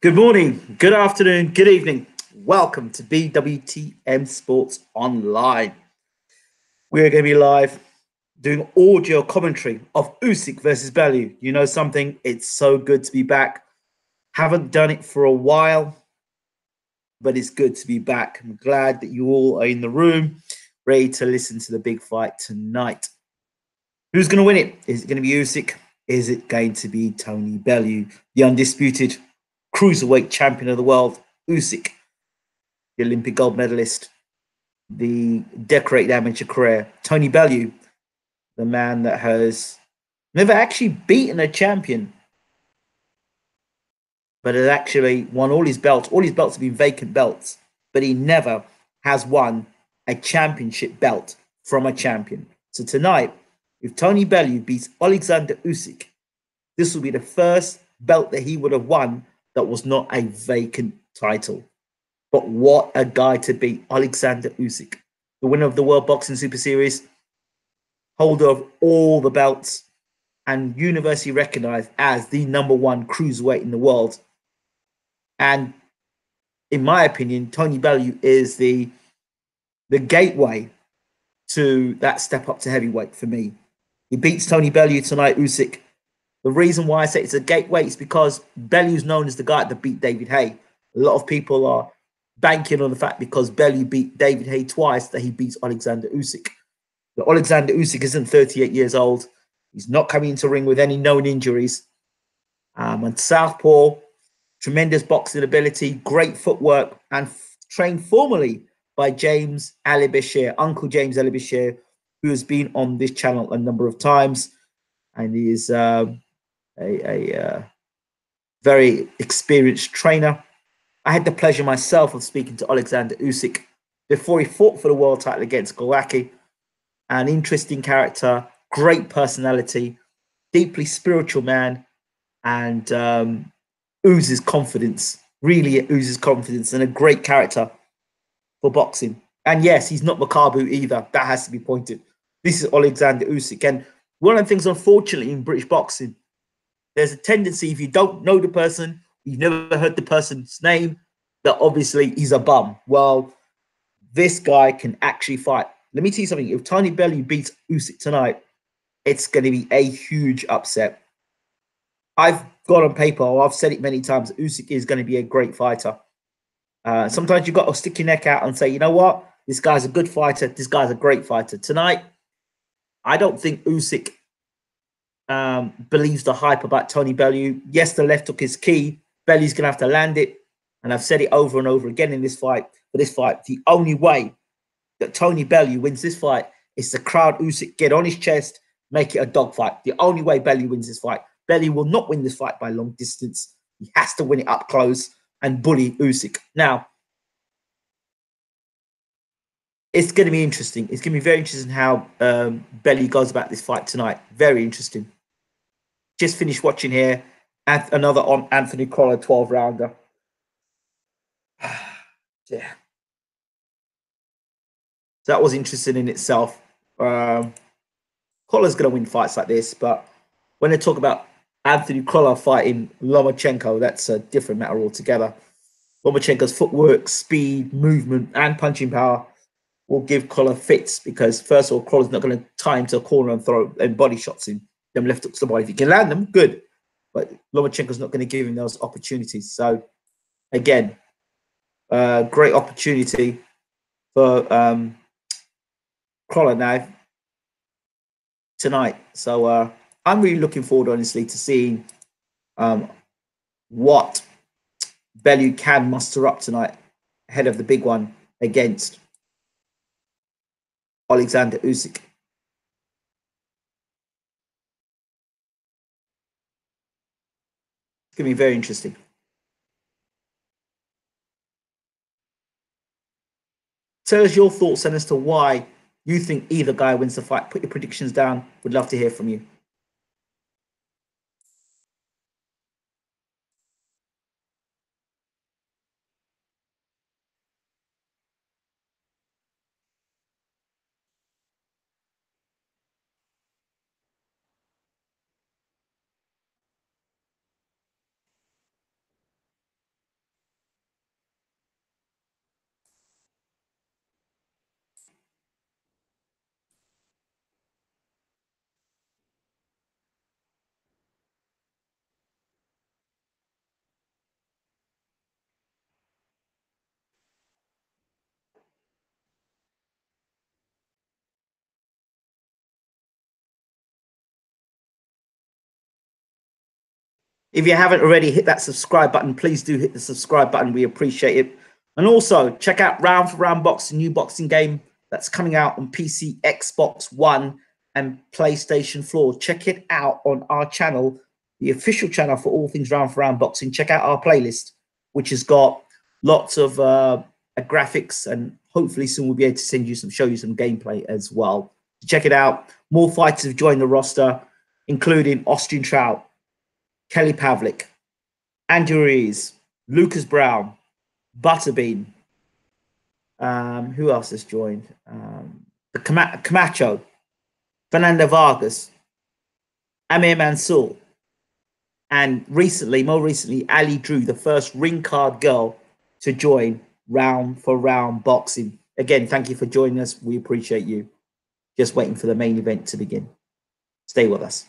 Good morning, good afternoon, good evening. Welcome to BWTM Sports Online. We're going to be live doing audio commentary of Usyk versus Bellew. You know something? It's so good to be back. Haven't done it for a while, but it's good to be back. I'm glad that you all are in the room, ready to listen to the big fight tonight. Who's going to win it? Is it going to be Usyk? Is it going to be Tony Bellew, the undisputed cruiserweight champion of the world? Usyk, the Olympic gold medalist, the decorated amateur career. Tony Bellew, the man that has never actually beaten a champion, but has actually won all his belts. All his belts have been vacant belts, but he never has won a championship belt from a champion. So tonight, if Tony Bellew beats Alexander Usyk, this will be the first belt that he would have won that was not a vacant title. But what a guy to beat, Alexander Usyk, the winner of the World Boxing Super Series, holder of all the belts, and universally recognized as the number one cruiserweight in the world. And in my opinion, Tony Bellew is the gateway to that step up to heavyweight for me. He beats Tony Bellew tonight, Usyk. The reason why I say it's a gateway is because Bellew's known as the guy that beat David Haye. A lot of people are banking on the fact because Bellew beat David Haye twice that he beats Alexander Usyk. But Alexander Usyk isn't 38 years old. He's not coming into ring with any known injuries. And southpaw, tremendous boxing ability, great footwork, and trained formally by James Ali Bashir, Uncle James Ali Bashir, who has been on this channel a number of times. And he is a very experienced trainer. I had the pleasure myself of speaking to Alexander Usyk before he fought for the world title against Glowacki. An interesting character, great personality, deeply spiritual man, and oozes confidence. Really oozes confidence, and a great character for boxing. And yes, he's not Makabu either. That has to be pointed. This is Alexander Usyk. And one of the things, unfortunately, in British boxing, there's a tendency, if you don't know the person, you've never heard the person's name, that obviously he's a bum. Well, this guy can actually fight. Let me tell you something. If Tony Bellew beats Usyk tonight, it's going to be a huge upset. I've got on paper, or I've said it many times, Usyk is going to be a great fighter. Sometimes you've got to stick your neck out and say, you know what? This guy's a good fighter. This guy's a great fighter. Tonight, I don't think Usyk believes the hype about Tony Bellew. Yes, the left hook is key. Bellew's going to have to land it. And I've said it over and over again in this fight. For this fight, the only way that Tony Bellew wins this fight is the crowd Usyk get on his chest, make it a dogfight. The only way Bellew wins this fight. Bellew will not win this fight by long distance. He has to win it up close and bully Usyk. Now, it's going to be interesting. It's going to be very interesting how Bellew goes about this fight tonight. Very interesting. Just finished watching here. Another on Anthony Collar 12-rounder. Yeah. So that was interesting in itself. Collar's going to win fights like this, but when they talk about Anthony Collar fighting Lomachenko, that's a different matter altogether. Lomachenko's footwork, speed, movement, and punching power will give Collar fits because, first of all, Collar's not going to tie him to a corner and throw and body shots him. Them left hooks to the body. If he can land them, good. But Lomachenko's not going to give him those opportunities. So, again, great opportunity for Collar now tonight. So I'm really looking forward, honestly, to seeing what Bellew can muster up tonight ahead of the big one against Alexander Usyk. It's going to be very interesting. Tell us your thoughts and as to why you think either guy wins the fight. Put your predictions down. Would love to hear from you. If you haven't already hit that subscribe button, please do hit the subscribe button. We appreciate it. And also check out Round for Round Boxing, new boxing game that's coming out on PC, Xbox One, and PlayStation 4. Check it out on our channel, the official channel for all things Round for Round Boxing. Check out our playlist, which has got lots of graphics, and hopefully soon we'll be able to show you some gameplay as well. Check it out. More fighters have joined the roster, including Austin Trout, Kelly Pavlik, Andrew Ruiz, Lucas Brown, Butterbean. Who else has joined? Camacho, Fernando Vargas, Amir Mansour, and more recently, Ali Drew, the first ring card girl to join Round for Round Boxing. Again, thank you for joining us. We appreciate you. Just waiting for the main event to begin. Stay with us.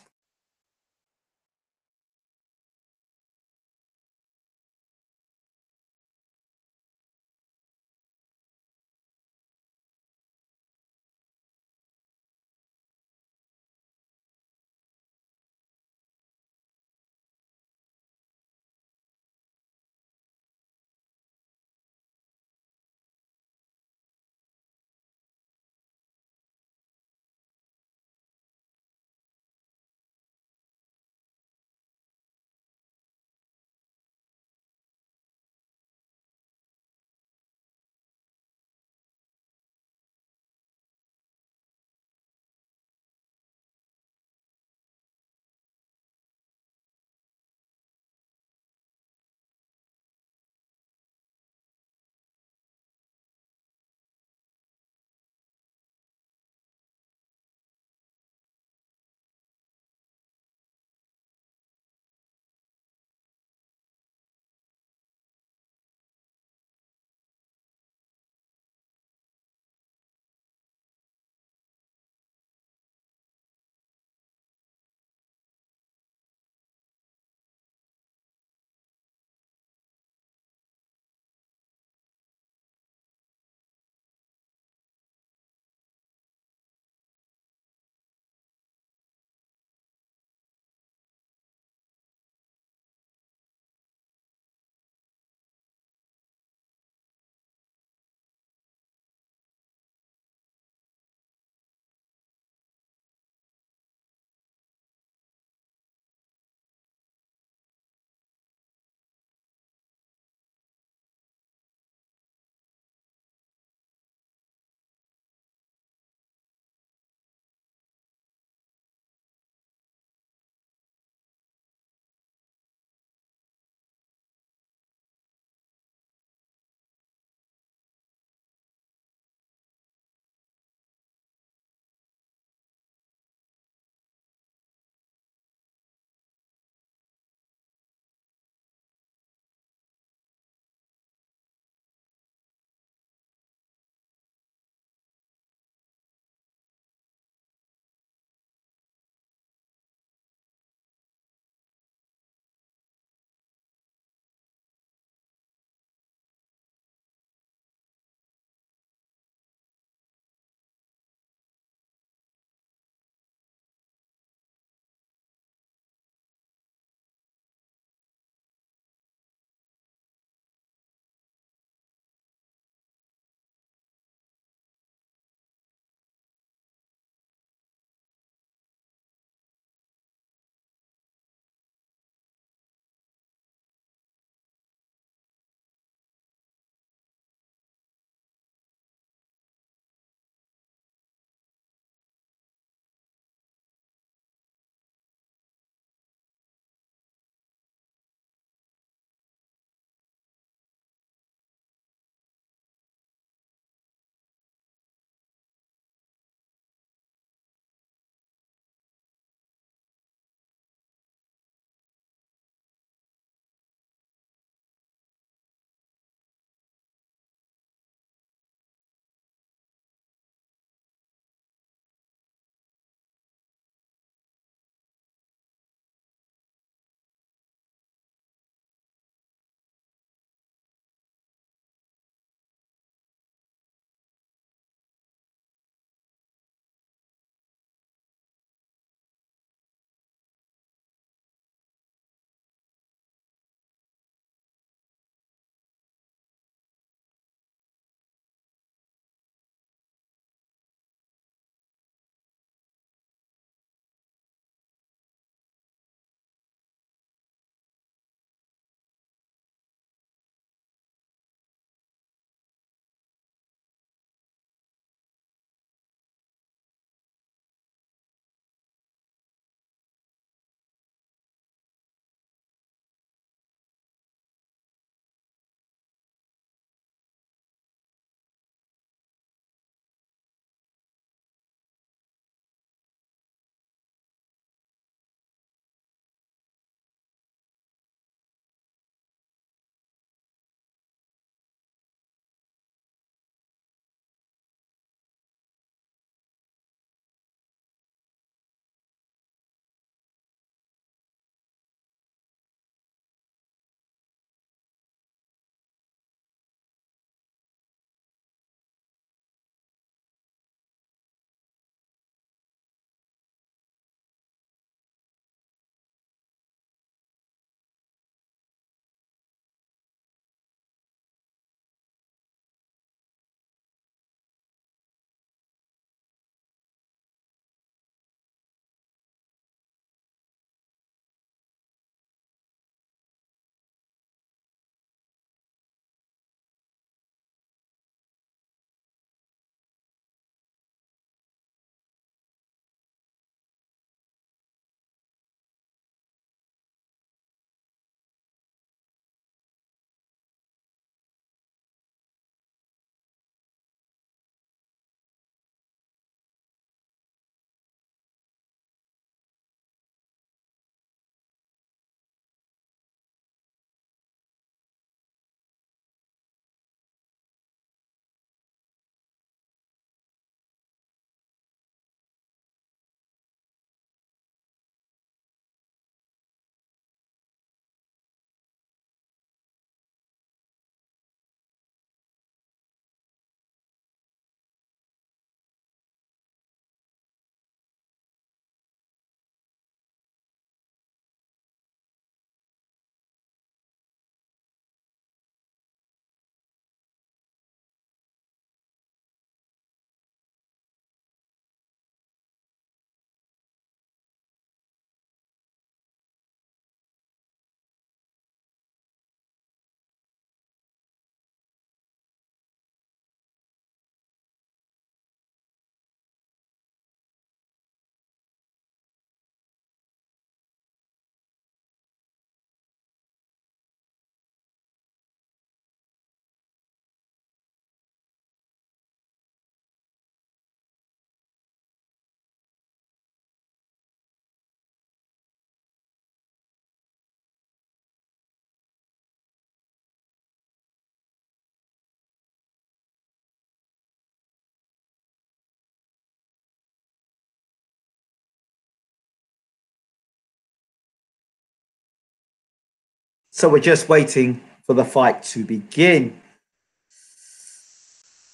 So we're just waiting for the fight to begin.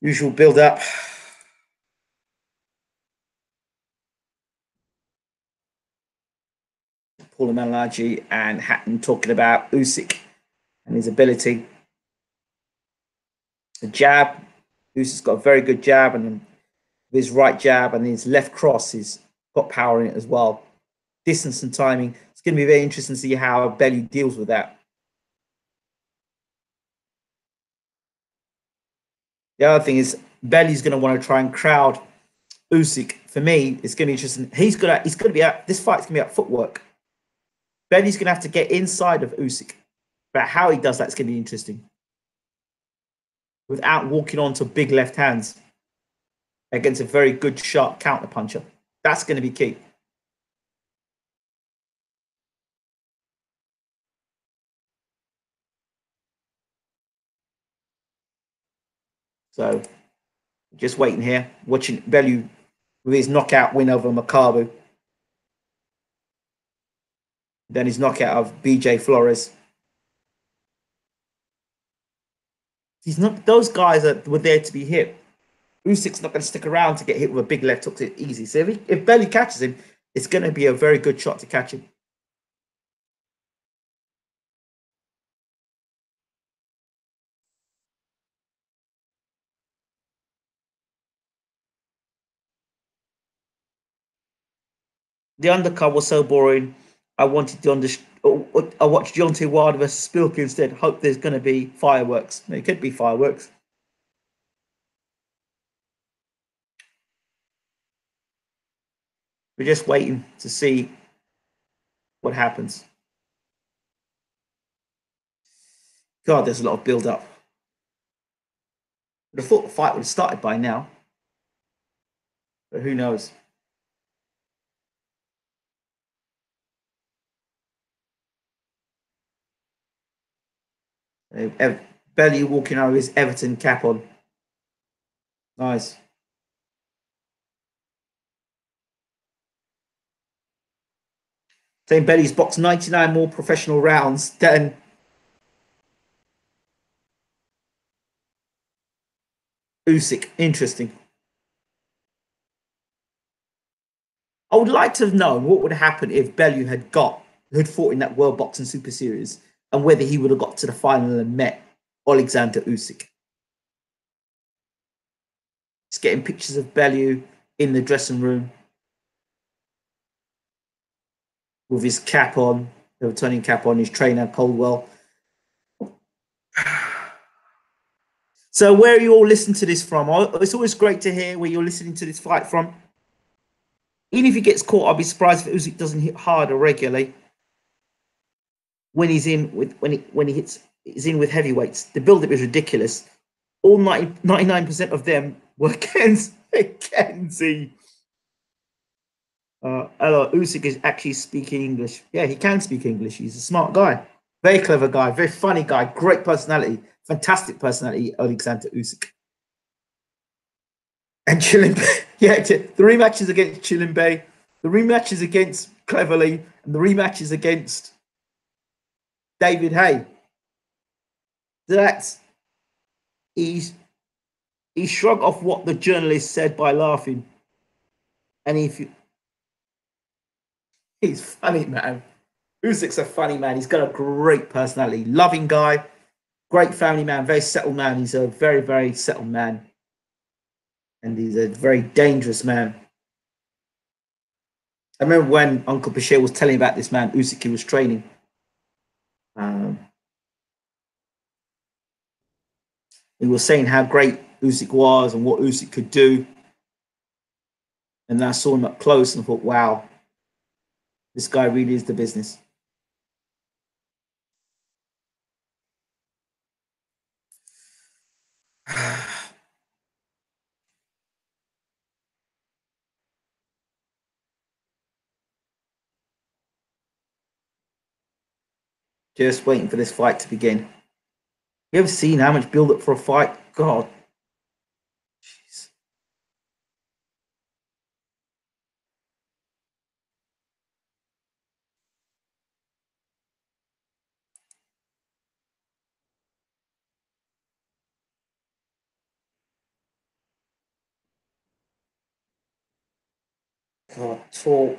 Usual build up. Paul Malaji and Hatton talking about Usyk and his ability. The jab. Usyk's got a very good jab, and his right jab and his left cross has got power in it as well. Distance and timing. It's going to be very interesting to see how Bellew deals with that. The other thing is Bellew's going to want to try and crowd Usyk. For me, it's going to be interesting. He's going to be out. This fight's going to be out footwork. Bellew's going to have to get inside of Usyk, but how he does that's going to be interesting. Without walking onto big left hands against a very good sharp counter puncher, that's going to be key. So, just waiting here, watching Bellew with his knockout win over Makabu. Then his knockout of BJ Flores. He's not; those guys were there to be hit. Usyk's not going to stick around to get hit with a big left hook to easy. So if Bellew catches him, it's going to be a very good shot to catch him. The undercard was so boring. I wanted to I watched Deontay Wilder versus Spilka instead. Hope there's going to be fireworks. It could be fireworks. We're just waiting to see what happens. God, there's a lot of build up. I thought the fight would have started by now, but who knows? Bellew walking over his Everton cap on. Nice. Saying Bellew's boxed 99 more professional rounds than Usyk. Interesting. I would like to have known what would happen if Bellew had fought in that World Boxing Super Series and whether he would have got to the final and met Alexander Usyk. Just getting pictures of Bellew in the dressing room with his cap on, the returning cap on, his trainer Coldwell. So where are you all listening to this from? It's always great to hear where you're listening to this fight from. Even if he gets caught, I'll be surprised if Usyk doesn't hit harder regularly when he's in with when he hits he's in with heavyweights. The build-up is ridiculous. All 99% of them were Kenzie. Hello, Usyk is actually speaking English. Yeah, he can speak English. He's a smart guy. Very clever guy. Very funny guy. Great personality. Fantastic personality, Alexander Usyk. And Chilimbe. Yeah, the rematches against Chilimbe, the rematches against Cleverly, and the rematches against David Hay. That's he shrugged off what the journalist said by laughing. And he's funny, man. Usyk's a funny man. He's got a great personality. Loving guy, great family man, very settled man. He's a very, very settled man. And he's a very dangerous man. I remember when Uncle Bashir was telling about this man, Usyk, he was training. He was saying how great Usyk was and what Usyk could do. And then I saw him up close and thought, wow, this guy really is the business. Just waiting for this fight to begin. You ever seen how much build up for a fight? God. Jeez. God, talk.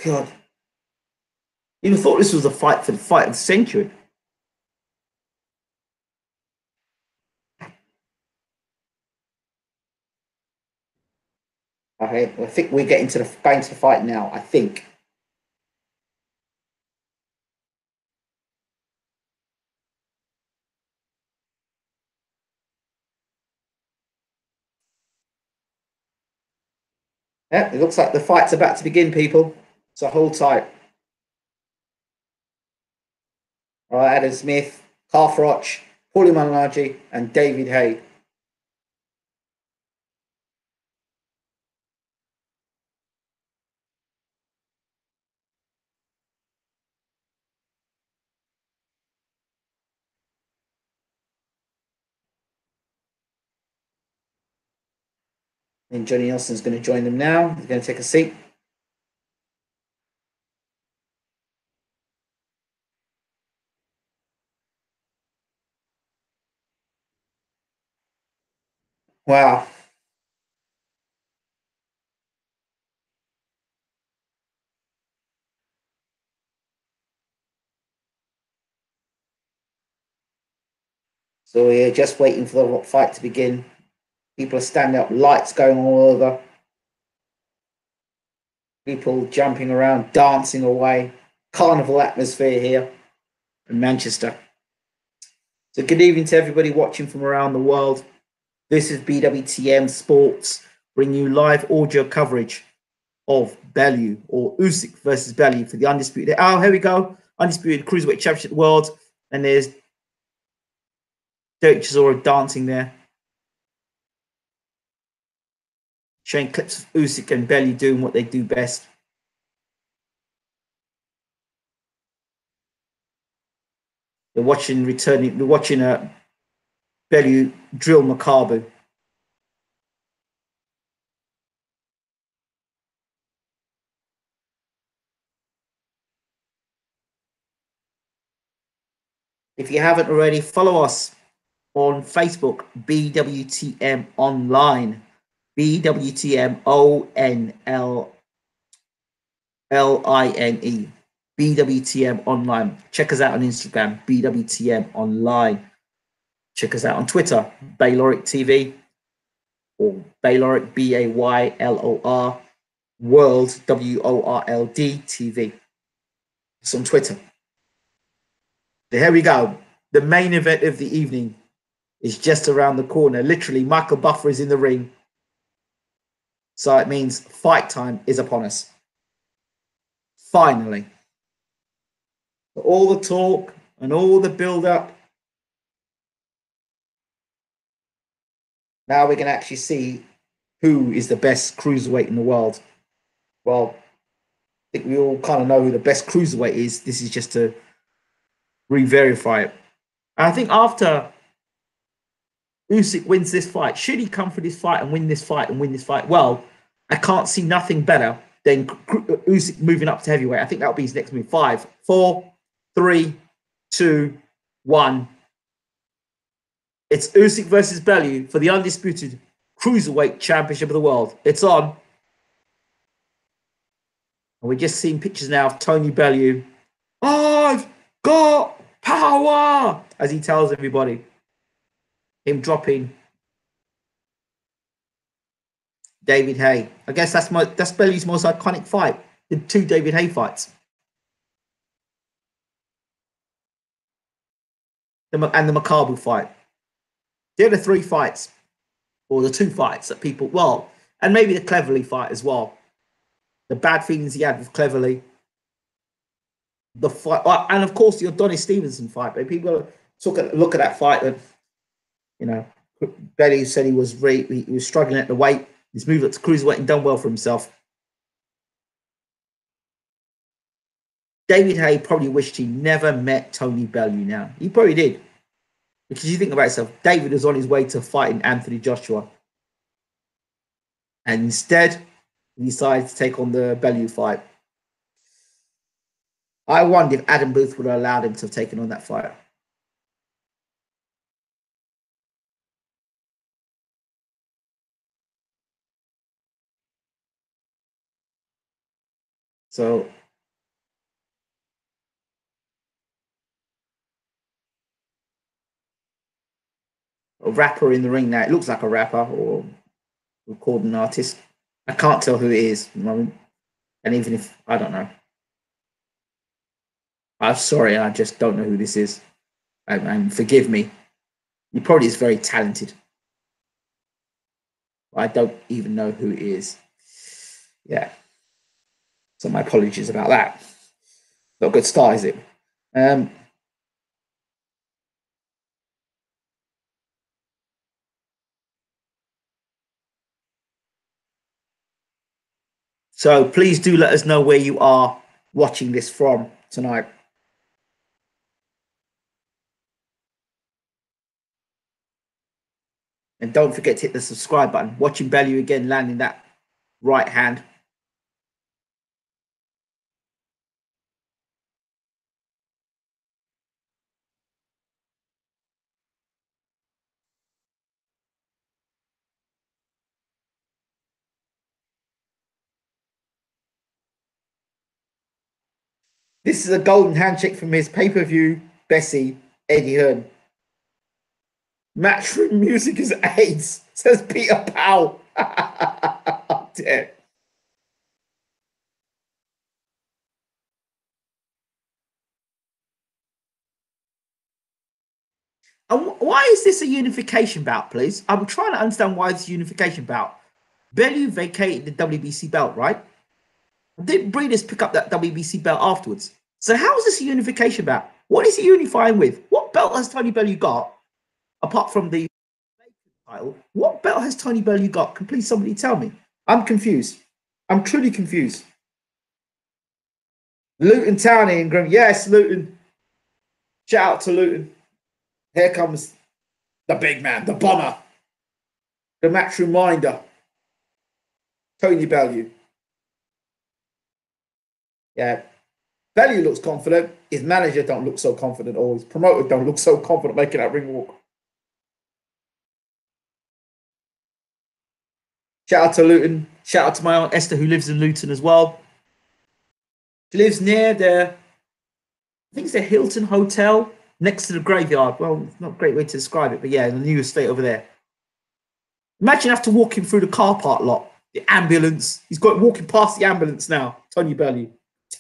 God, even thought this was a fight for the fight of the century. Okay, I think we're getting to the going to the fight now. I think. Yeah, it looks like the fight's about to begin, people. So hold tight. All right, Adam Smith, Carthroch, Paulie Malignaggi, and David Haye. And Johnny Nelson's going to join them now. He's going to take a seat. Wow. So we're just waiting for the fight to begin. People are standing up, lights going all over. People jumping around, dancing away. Carnival atmosphere here in Manchester. So good evening to everybody watching from around the world. This is BWTM Sports, bringing you live audio coverage of Bellew or Usyk versus Bellew for the undisputed. Oh, here we go. Undisputed Cruiserweight Championship of the world. And there's Derek Chisora dancing there. Showing clips of Usyk and Bellew doing what they do best. They're watching Bellew drill Makabu. If you haven't already, follow us on Facebook, BWTM Online, BWTM ONLLINE, BWTM Online. Check us out on Instagram, BWTM Online. Check us out on Twitter, Bayloric TV, or Bayloric, BAYLOR, World, WORLD TV. It's on Twitter. So here we go. The main event of the evening is just around the corner. Literally, Michael Buffer is in the ring. So it means fight time is upon us. Finally. All the talk and all the build-up. Now we're going to actually see who is the best cruiserweight in the world. Well, I think we all kind of know who the best cruiserweight is. This is just to re-verify it. And I think after Usyk wins this fight, should he come for this fight and win this fight and win this fight? Well, I can't see nothing better than Usyk moving up to heavyweight. I think that'll be his next move. 5, 4, 3, 2, 1. It's Usyk versus Bellew for the undisputed Cruiserweight Championship of the world. It's on. And we're just seeing pictures now of Tony Bellew. I've got power! As he tells everybody. Him dropping David Haye. I guess that's Bellew's most iconic fight. The 2 David Haye fights. And the Makabu fight. They're the 3 fights. Or the 2 fights that people, well, and maybe the Cleverly fight as well. The bad feelings he had with Cleverly. The fight, and of course the Adonis Stevenson fight. But people look at that fight and, you know, Bellew said he was struggling at the weight. He's moved up to cruiserweight and done well for himself. David Haye probably wished he never met Tony Bellew now. He probably did. Because you think about yourself, David was on his way to fighting Anthony Joshua. And instead, he decided to take on the Bellew fight. I wonder if Adam Booth would have allowed him to have taken on that fight. So a rapper in the ring now. It looks like a rapper or recording artist. I can't tell who it is at the moment. And even if I don't know, I'm sorry, I just don't know who this is. And forgive me. He probably is very talented. I don't even know who it is. Yeah. So my apologies about that. Not a good start, is it? So please do let us know where you are watching this from tonight. And don't forget to hit the subscribe button. Watching Bellew again, landing that right hand. This is a golden handshake from his pay-per-view Bessie, Eddie Hearn. Matchroom music is AIDS, says Peter Powell. Dear. And why is this a unification bout, please? I'm trying to understand why it's a unification bout. Bellew vacated the WBC belt, right? Didn't Breeders pick up that WBC belt afterwards? So how is this a unification bout? What is he unifying with? What belt has Tony Bellew got, apart from the title? What belt has Tony Bellew got? Can please somebody tell me? I'm confused. I'm truly confused. Luton Town Ingram. Yes, Luton. Shout out to Luton. Here comes the big man, the bomber, the match reminder, Tony Bellew. Yeah, Bellew looks confident. His manager don't look so confident, or his promoter don't look so confident making that ring walk. Shout out to Luton. Shout out to my aunt Esther, who lives in Luton as well. She lives near the, I think it's the Hilton Hotel, next to the graveyard. Well, it's not a great way to describe it, but yeah, the new estate over there. Imagine having to walk him through the car park lot, the ambulance. He's got walking past the ambulance now, Tony Bellew.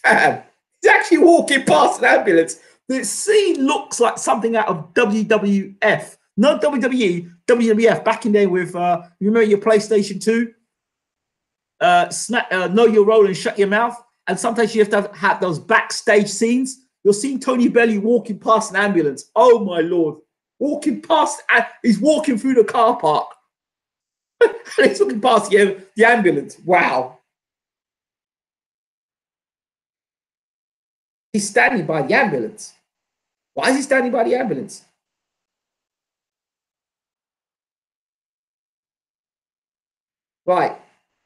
Damn, he's actually walking past an ambulance. The scene looks like something out of WWF. Not WWE, WWF, back in there with, you remember your PlayStation 2? Know your role and shut your mouth. And sometimes you have to have those backstage scenes. You're seeing Tony Bellew walking past an ambulance. Oh, my Lord. Walking past, he's walking through the car park. He's walking past the ambulance. Wow. He's standing by the ambulance. Why is he standing by the ambulance? Right.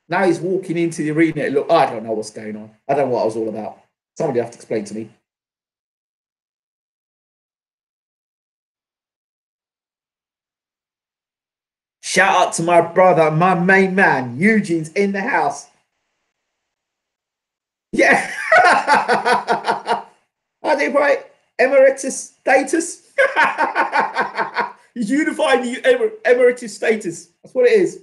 Now he's walking into the arena. Look, I don't know what's going on. I don't know what I was all about. Somebody have to explain to me. Shout out to my brother, my main man. Eugene's in the house. Yeah. Are they right? Emeritus status? He's unifying the emeritus status. That's what it is.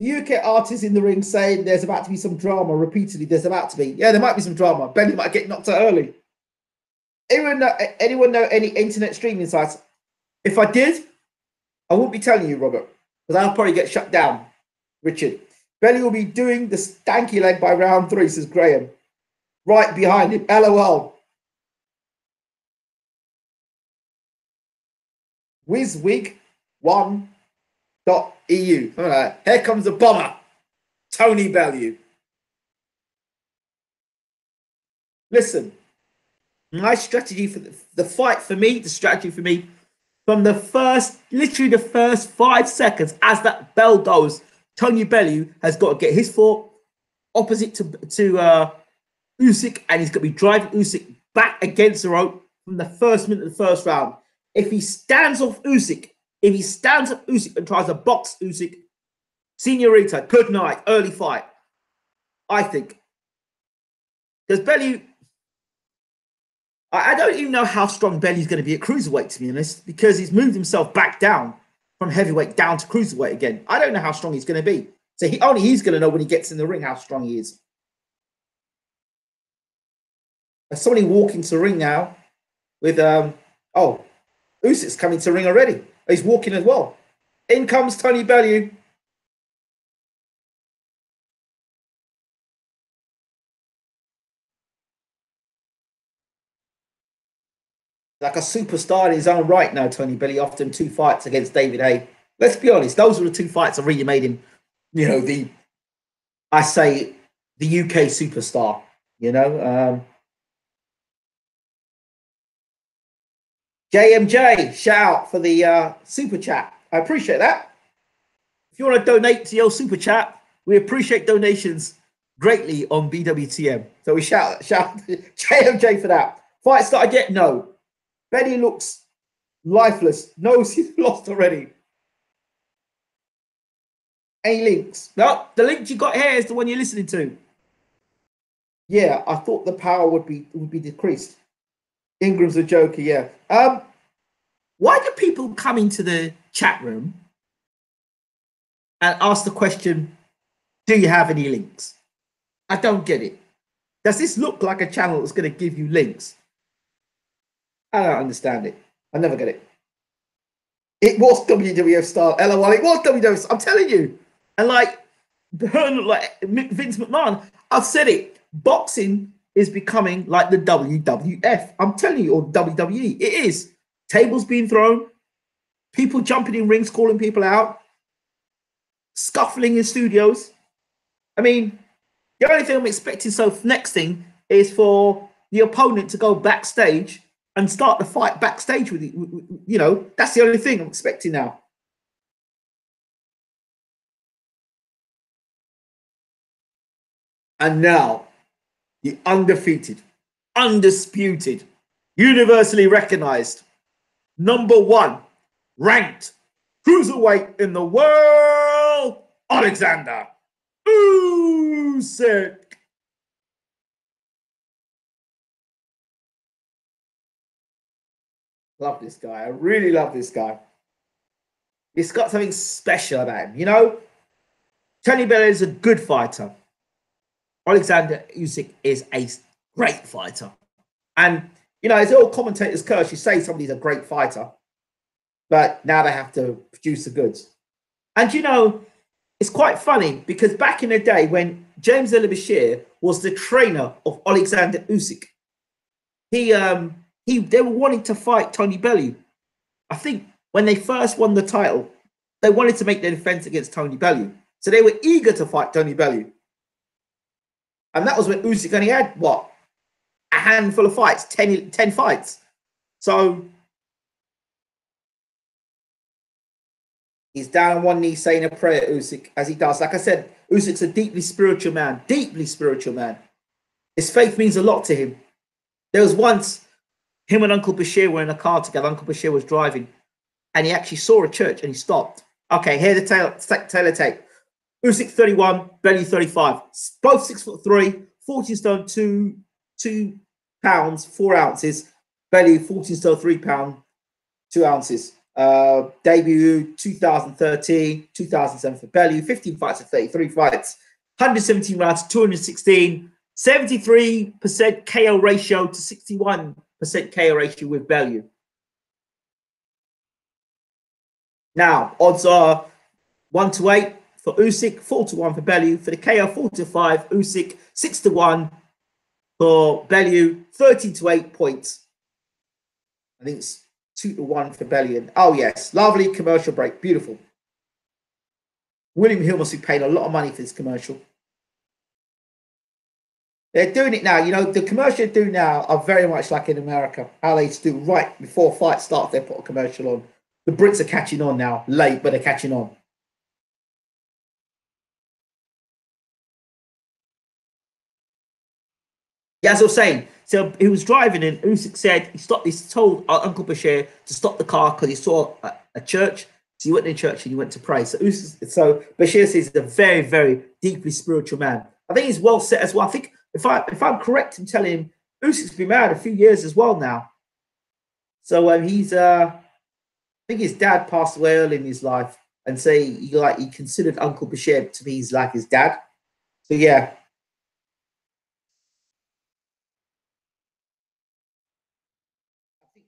The UK artists in the ring saying there's about to be some drama repeatedly. There's about to be. Yeah, there might be some drama. Benny might get knocked out early. Anyone know any internet streaming sites? If I did, I wouldn't be telling you, Robert, because I'll probably get shut down. Richard. Bellew will be doing the stanky leg by round 3, says Graham. Right behind him. LOL. Wizwig1.eu. Here comes the bomber, Tony Bellew. Listen, my strategy for the fight for me, the strategy for me, from the first, literally the first 5 seconds as that bell goes, Tony Bellew has got to get his foot opposite to Usyk, and he's got to be driving Usyk back against the rope from the first minute of the first round. If he stands off Usyk, and tries to box Usyk, senorita, good night, early fight. I think Because Bellew, I don't even know how strong Bellew's going to be at cruiserweight, to be honest, because he's moved himself back down from heavyweight down to cruiserweight again. I don't know how strong he's going to be. So only he's going to know when he gets in the ring how strong he is. There's somebody walking to the ring now with, Usyk's coming to the ring already. He's walking as well. In comes Tony Bellew. Like a superstar in his own right now, Tony Bellew, after 2 fights against David Haye. Let's be honest, those were the 2 fights that really made him, the UK superstar, JMJ, shout out for the super chat. I appreciate that. If you want to donate to your super chat, we appreciate donations greatly on BWTM. So we shout JMJ for that. Fight started yet? No. Bellew looks lifeless. Knows he's lost already. Any links? No, the link you got here is the one you're listening to. Yeah, I thought the power would be decreased. Ingram's a joker, yeah. Why do people come into the chat room and ask the question, do you have any links? I don't get it. Does this look like a channel that's going to give you links? I don't understand it. I never get it. It was WWF style, LOL. It was WWF. I'm telling you. And like Vince McMahon, I've said it. Boxing is becoming like the WWF. I'm telling you, or WWE. It is. Tables being thrown, people jumping in rings, calling people out, scuffling in studios. I mean, the only thing I'm expecting, so next thing is for the opponent to go backstage and start the fight backstage with you. That's the only thing I'm expecting now. And now, the undefeated, undisputed, universally recognized, #1 ranked cruiserweight in the world, Alexander Usyk. Love this guy. I really love this guy. He's got something special about him. Tony Bellew is a good fighter. Alexander Usyk is a great fighter. And, it's all commentators' curse. You say somebody's a great fighter, but now they have to produce the goods. And, it's quite funny because back in the day when James El-Bashir was the trainer of Alexander Usyk, they were wanting to fight Tony Bellew. I think when they first won the title, they wanted to make their defense against Tony Bellew. So they were eager to fight Tony Bellew. And that was when Usyk only had, a handful of fights, 10 fights. So he's down on one knee saying a prayer, Usyk, as he does. Like I said, Usyk's a deeply spiritual man. His faith means a lot to him. There was once him and Uncle Bashir were in a car together. Uncle Bashir was driving and he actually saw a church and he stopped. Okay, here's the tail tape. Usyk 31, Bellew 35. Both 6'3", 14 stone, 2 pounds, 4 ounces. Bellew 14 stone, 3 pounds, 2 ounces. Debut 2013, 2007 for Bellew. 15 fights of 33 fights. 117 rounds, 216. 73% KO ratio to 61% KO ratio with Bellew. Now, odds are 1-8 for Usyk, 4-1 for Bellew. For the KO, 4-5, Usyk, 6-1 for Bellew, 13-8 points. I think it's 2-1 for Bellew. Oh, yes, lovely commercial break, beautiful. William Hill must be paying a lot of money for this commercial. They're doing it now. The commercials they do now are very much like in America, how they do right before fight starts, they put a commercial on. The Brits are catching on now, late, but they're catching on. Yeah, as I was saying, so he was driving and Usyk said, he told Uncle Bashir to stop the car because he saw a church. So he went in church and he went to pray. So Bashir says he's a very, very deeply spiritual man. I think he's well set as well. I think if I'm correct in telling him, Usyk's been married a few years as well now. So he's I think his dad passed away early in his life, and say he considered Uncle Bashir to be his dad. So yeah.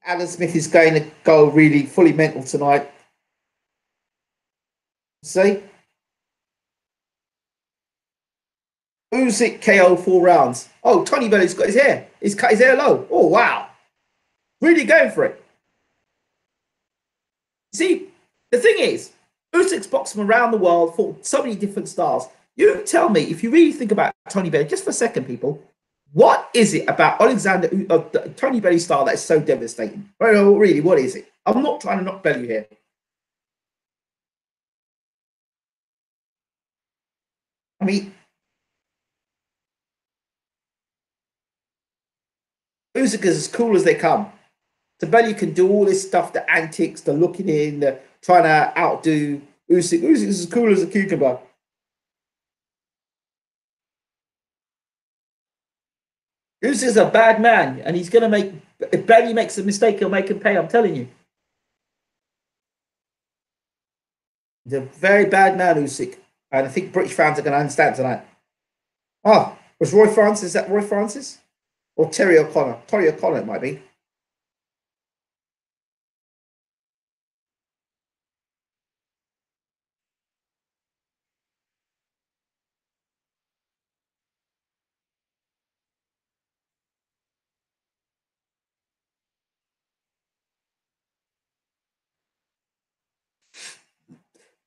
Alan Smith is going to go really fully mental tonight. See? Usyk KO 4 rounds. Oh, Tony Bellew's got his hair. He's cut his hair low. Oh, wow. Really going for it. See, the thing is, Usyk's boxed from around the world, fought so many different styles. You tell me, if you really think about Tony Bellew, just for a second, people, what is it about Tony Bellew's style that is so devastating? Really, what is it? I'm not trying to knock Bellew here. I mean, Usyk is as cool as they come. So Bellew can do all this stuff, the antics, the looking in, the trying to outdo Usyk. Usyk is as cool as a cucumber. Usyk is a bad man, and he's going to make. If Bellew makes a mistake, he'll make him pay. I'm telling you. He's a very bad man, Usyk. And I think British fans are going to understand tonight. Oh, was Roy Francis? Is that Roy Francis? Or Terry O'Connor? Terry O'Connor, it might be.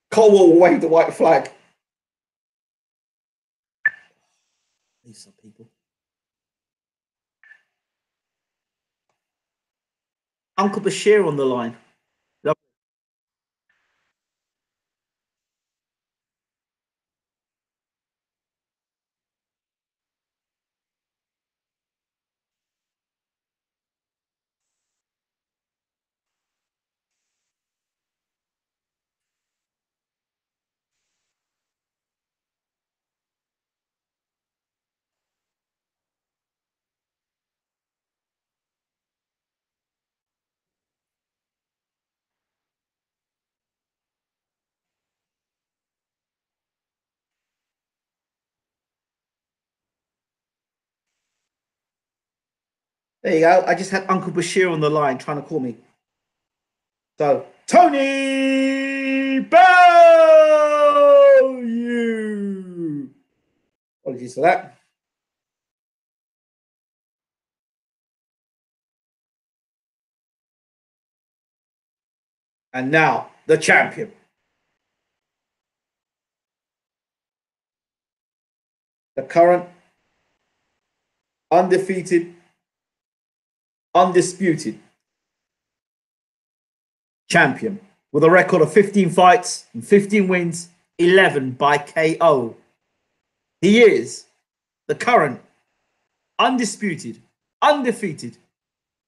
Colwell will wave the white flag. These some people. Uncle Bashir on the line. There you go. I just had Uncle Bashir on the line trying to call me. So, Tony Bellew. Apologies for that. And now, the champion. The current, undefeated, undisputed champion with a record of 15 fights and 15 wins, 11 by KO. He is the current, undisputed, undefeated,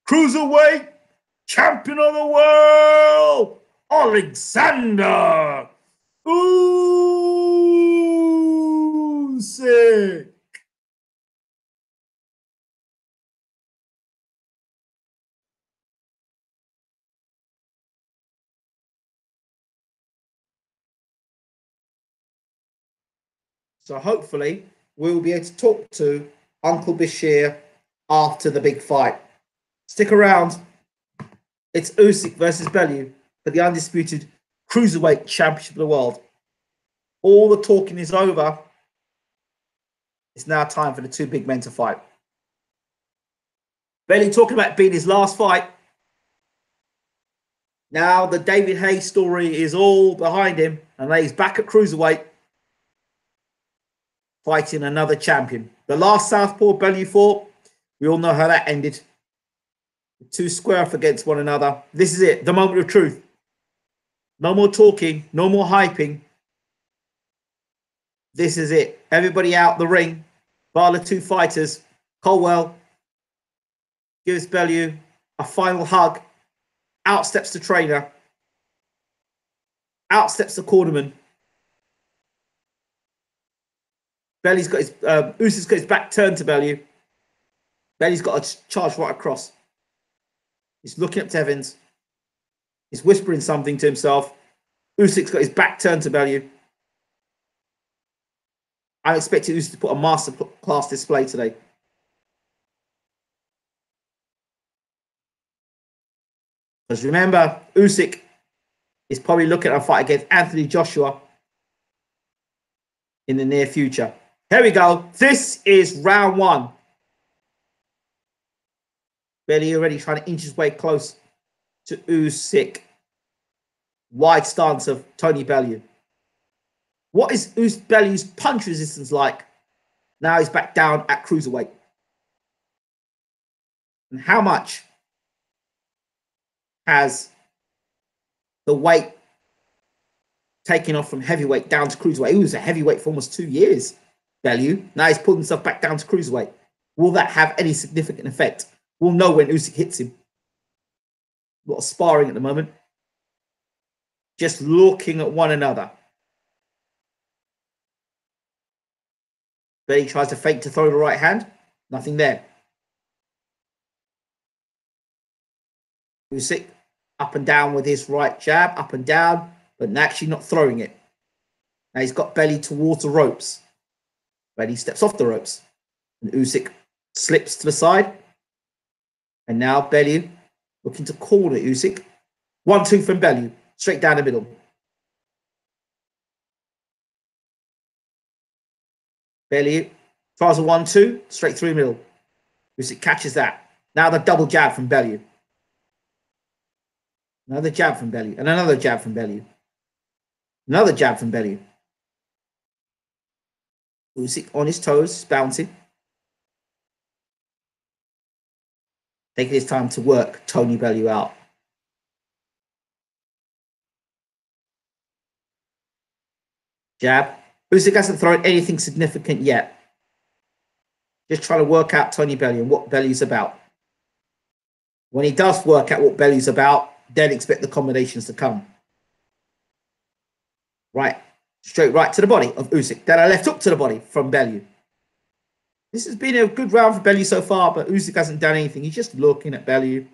cruiserweight champion of the world, Alexander Usyk. So hopefully we'll be able to talk to Uncle Bashir after the big fight. Stick around. It's Usyk versus Bellew for the undisputed cruiserweight championship of the world. All the talking is over. It's now time for the two big men to fight. Bellew talking about being his last fight. Now the David Haye story is all behind him, and he's back at cruiserweight, fighting another champion. The last Southpaw Bellew fought, we all know how that ended. Two square off against one another. This is it, the moment of truth. No more talking, no more hyping. This is it. Everybody out the ring, bar the two fighters. Colwell gives Bellew a final hug. Out steps the trainer. Out steps the cornerman. Bellew's got his Usyk's got his back turned to Bellew. Bellew's got a charge right across. He's looking up to Evans. He's whispering something to himself. Usyk's got his back turned to Bellew. I'm expecting Usyk to put a masterclass display today. Because remember, Usyk is probably looking at a fight against Anthony Joshua in the near future. Here we go. This is round one. Bellew already trying to inch his way close to Usyk. Wide stance of Tony Bellew. What is Bellew's punch resistance like? Now he's back down at cruiserweight. And how much has the weight taken off from heavyweight down to cruiserweight? He was a heavyweight for almost 2 years, Bellew. Now he's pulling himself back down to cruiserweight. Will that have any significant effect? We'll know when Usyk hits him. A lot of sparring at the moment. Just looking at one another. Bellew tries to fake to throw the right hand. Nothing there. Usyk up and down with his right jab, up and down, but actually not throwing it. Now he's got Bellew towards the ropes. Bellew steps off the ropes. And Usyk slips to the side. And now Bellew looking to corner Usyk. 1-2 from Bellew. Straight down the middle. Bellew tries a 1-2. Straight through the middle. Usyk catches that. Now the double jab from Bellew. Another jab from Bellew. And another jab from Bellew. Another jab from Bellew. Usyk on his toes, bouncing. Taking his time to work Tony Bellew out. Jab. Usyk hasn't thrown anything significant yet. Just trying to work out Tony Bellew and what Bellew's about. When he does work out what Bellew's about, then expect the combinations to come. Right. Straight right to the body of Usyk. Then a left hook to the body from Bellew. This has been a good round for Bellew so far, but Usyk hasn't done anything. He's just looking at Bellew.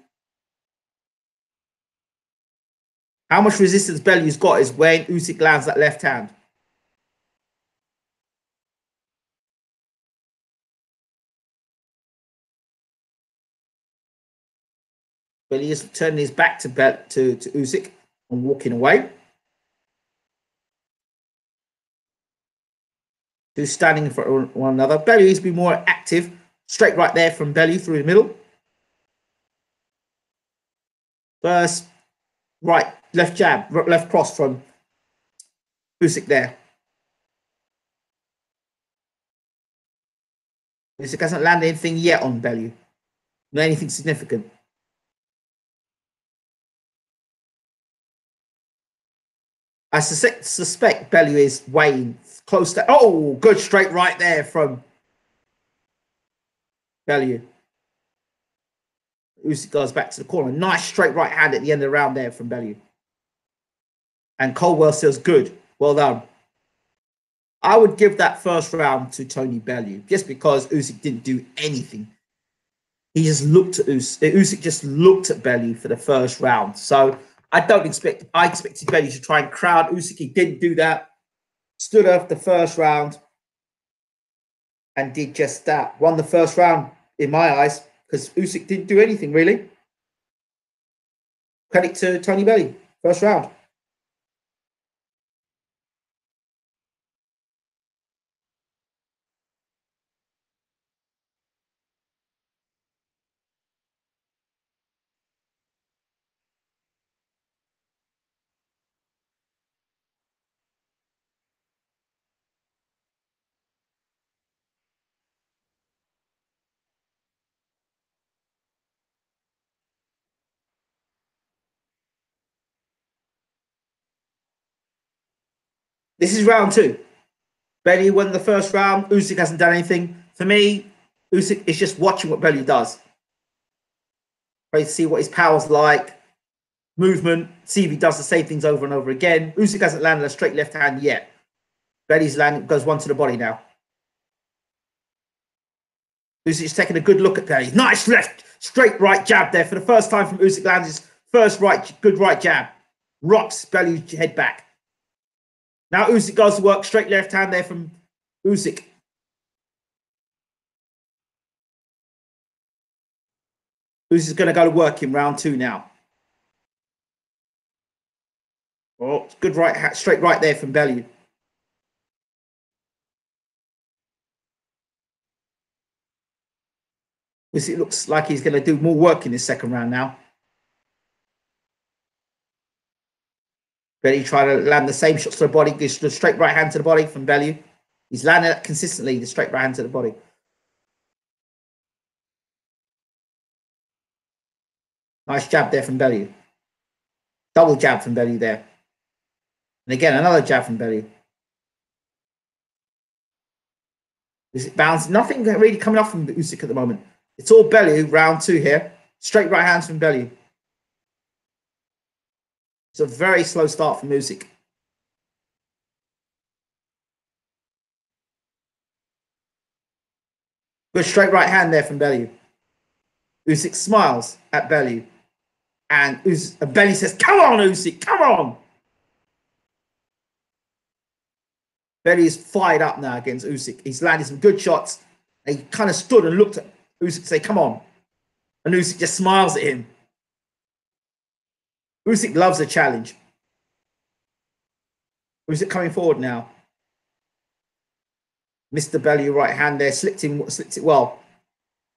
How much resistance Bellew's got is when Usyk lands that left hand. Bellew is turning his back to Usyk and walking away. Two standing in front of one another. Bellew needs to be more active. Straight right there from Bellew through the middle. First, right, left jab, left cross from Usyk there. Usyk hasn't landed anything yet on Bellew. Not anything significant. I suspect Bellew is weighing close to... Oh, good straight right there from Bellew. Usyk goes back to the corner. Nice straight right hand at the end of the round there from Bellew. And Colwell says good. Well done. I would give that first round to Tony Bellew just because Usyk didn't do anything. He just looked at Usyk. Usyk just looked at Bellew for the first round. So I expected Bellew to try and crowd Usyk. He didn't do that. Stood up the first round and did just that. Won the first round in my eyes because Usyk didn't do anything really. Credit to Tony Bellew. First round. This is round two. Bellew won the first round. Usyk hasn't done anything. For me, Usyk is just watching what Bellew does. Try to see what his power's like. Movement. See if he does the same things over and over again. Usyk hasn't landed a straight left hand yet. Bellew's landing, goes one to the body now. Usyk's taking a good look at Bellew. Nice left, straight right jab there for the first time from Usyk. Lands his first good right jab. Rocks Bellew's head back. Now Usyk goes to work. Straight left hand there from Usyk. Usyk's going to go to work in round 2 now. Oh, good right, straight right there from Bellew. It looks like he's going to do more work in this second round now. Bellew trying to land the same shots to the body. The straight right hand to the body from Bellew. He's landing it consistently, the straight right hand to the body. Nice jab there from Bellew. Double jab from Bellew there. And again, another jab from Bellew. Usyk bounce. Nothing really coming off from Usyk at the moment. It's all Bellew, round 2 here. Straight right hands from Bellew. It's a very slow start from Usyk. Good straight right hand there from Bellew. Usyk smiles at Bellew. And Bellew says, come on, Usyk, come on. Bellew is fired up now against Usyk. He's landed some good shots. And he kind of stood and looked at Usyk to say, come on. And Usyk just smiles at him. Usyk loves a challenge. Usyk coming forward now. Mr. Bellew right hand there, slipped it well.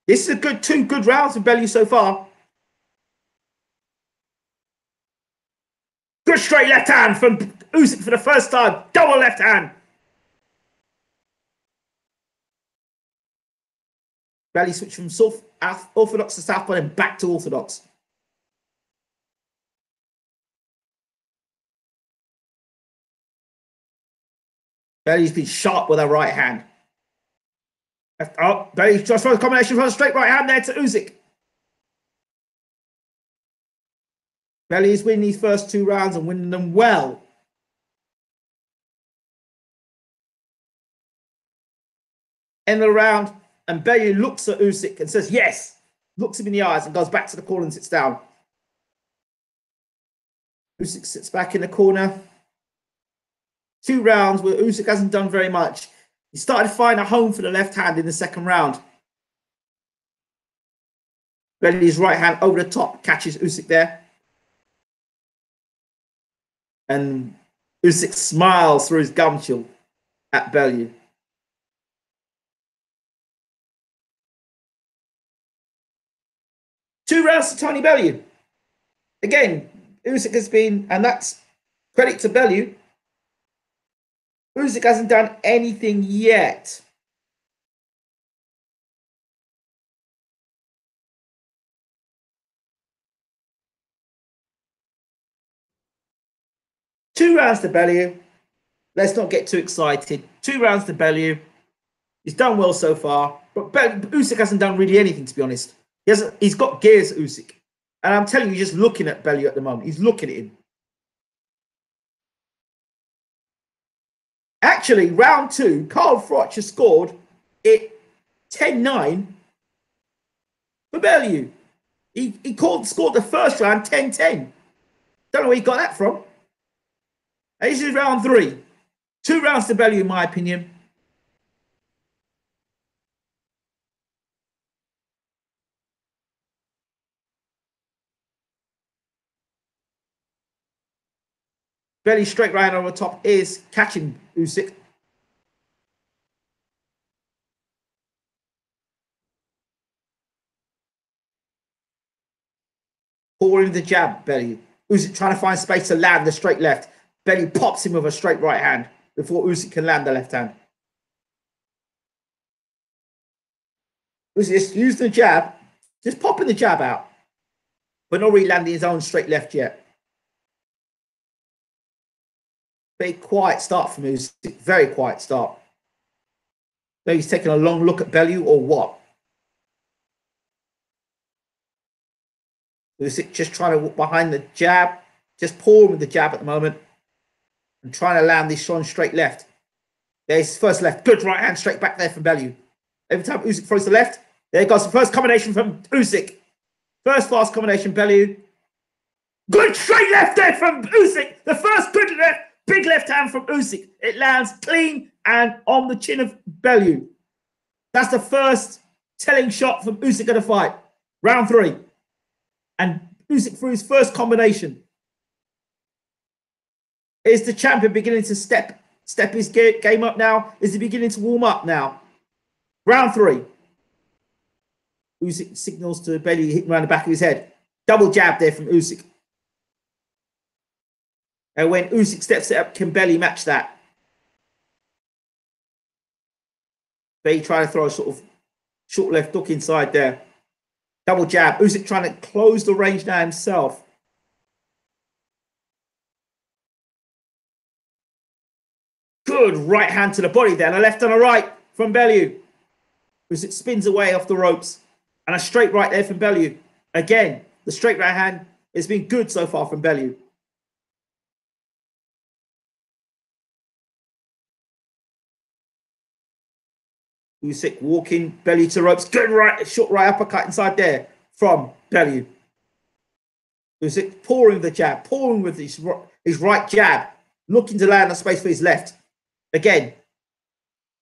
This is a two good rounds for Bellew so far. Good straight left hand from Usyk for the first time. Double left hand. Bellew switched from orthodox to southpaw and back to orthodox. Bellew's been sharp with her right hand. Oh, Bellew tries for a combination from a straight right hand there to Usyk. Bellew is winning these first 2 rounds and winning them well. End of the round, and Bellew looks at Usyk and says, yes. Looks him in the eyes and goes back to the corner and sits down. Usyk sits back in the corner. 2 rounds where Usyk hasn't done very much. He started to find a home for the left hand in the second round. Bellew's right hand over the top catches Usyk there. And Usyk smiles through his gum shield at Bellew. Two rounds to Tony Bellew. Again, Usyk has been, and that's credit to Bellew, Usyk hasn't done anything yet. Two rounds to Bellew. Let's not get too excited. 2 rounds to Bellew. He's done well so far, but Usyk hasn't done really anything, to be honest. He's got gears, Usyk. And I'm telling you, he's just looking at Bellew at the moment. He's looking at him. Actually, round 2, Carl Froch has scored it 10-9 for Bellew. He scored the first round 10-10. Don't know where he got that from. And this is round 3. 2 rounds to Bellew, in my opinion. Bellew straight right over the top is catching Usyk. Pouring the jab, Bellew. Usyk trying to find space to land the straight left. Bellew pops him with a straight right hand before Usyk can land the left hand. Usyk just using the jab, just popping the jab out, but not really landing his own straight left yet. Very quiet start from Usyk, very quiet start. Maybe he's taking a long look at Bellew or what? Usyk just trying to walk behind the jab, just pouring with the jab at the moment and trying to land this strong straight left. There's his first left, good right hand straight back there from Bellew. Every time Usyk throws the left, There goes the first combination from Usyk. First fast combination, Bellew. Good straight left there from Usyk. The first good left, big left hand from Usyk. It lands clean and on the chin of Bellew. That's the first telling shot from Usyk in the fight. Round 3. And Usyk through his first combination. Is the champion beginning to step his game up now? Is he beginning to warm up now? Round 3. Usyk signals to Bellew, hitting around the back of his head. Double jab there from Usyk. And when Usyk steps it up, can Bellew match that? Bellew trying to throw a sort of short left hook inside there. Double jab. Usyk trying to close the range now himself. Good right hand to the body there. And a left and a right from Bellew. Usyk spins away off the ropes. And a straight right there from Bellew. Again, the straight right hand has been good so far from Bellew. Usyk walking, Bellew to ropes. Good right, short right uppercut inside there from Bellew. Usyk pouring the jab, pouring with his right jab, looking to land a space for his left. Again,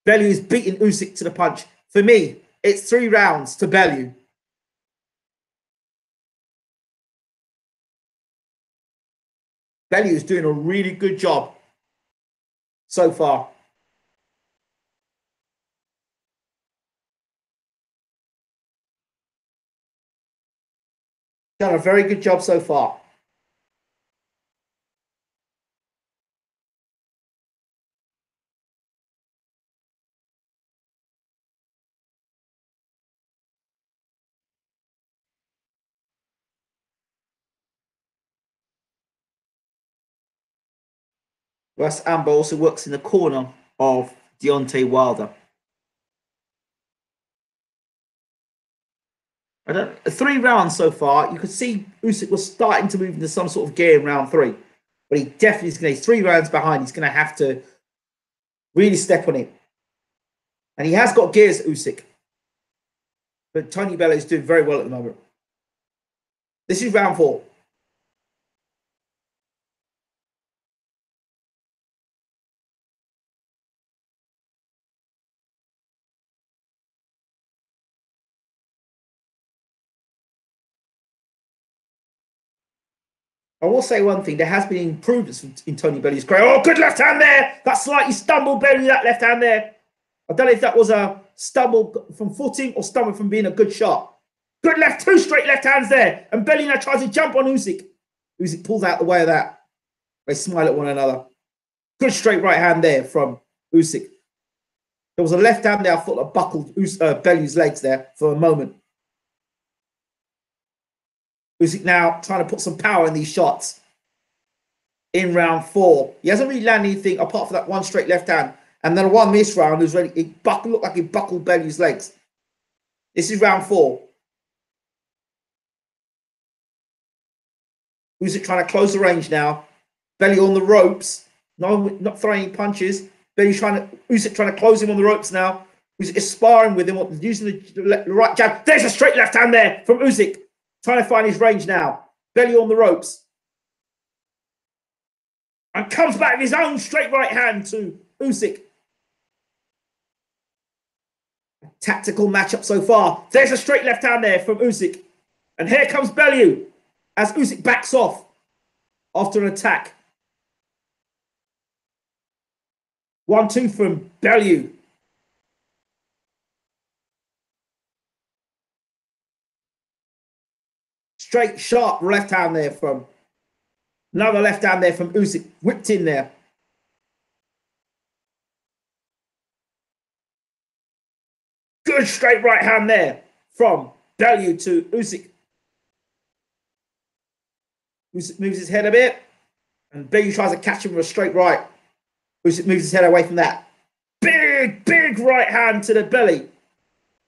Bellew is beating Usyk to the punch. For me, it's 3 rounds to Bellew. Bellew is doing a really good job so far. Done a very good job so far. Russ Amber also works in the corner of Deontay Wilder. 3 rounds so far. You could see Usyk was starting to move into some sort of gear in round 3. But he definitely is going to, he's 3 rounds behind. He's going to have to really step on it. And he has got gears, Usyk. But Tony Bellew is doing very well at the moment. This is round 4. I will say one thing. There has been improvements in Tony Bellew's career. Oh, good left hand there. That slightly stumbled Bellew, that left hand there. I don't know if that was a stumble from footing or stumble from being a good shot. Good left, 2 straight left hands there. And Bellew now tries to jump on Usyk. Usyk pulls out the way of that. They smile at one another. Good straight right hand there from Usyk. There was a left hand there. I thought that buckled Bellew's legs there for a moment. Usyk now trying to put some power in these shots in round 4. He hasn't really landed anything apart from that 1 straight left hand. And then one missed round was really, it looked like he buckled Bellew's legs. This is round 4. Usyk trying to close the range now. Bellew on the ropes. No, not throwing any punches. Usyk trying to close him on the ropes now. Usyk is sparring with him, using the right jab. There's a straight left hand there from Usyk. Trying to find his range now. Bellew on the ropes. And comes back with his own straight right hand to Usyk. A tactical matchup so far. There's a straight left hand there from Usyk. And here comes Bellew as Usyk backs off after an attack. 1-2 from Bellew. Straight, sharp left hand there from... Another left hand there from Usyk. Whipped in there. Good straight right hand there from Bellew to Usyk. Usyk moves his head a bit. And Bellew tries to catch him with a straight right. Usyk moves his head away from that. Big right hand to the belly.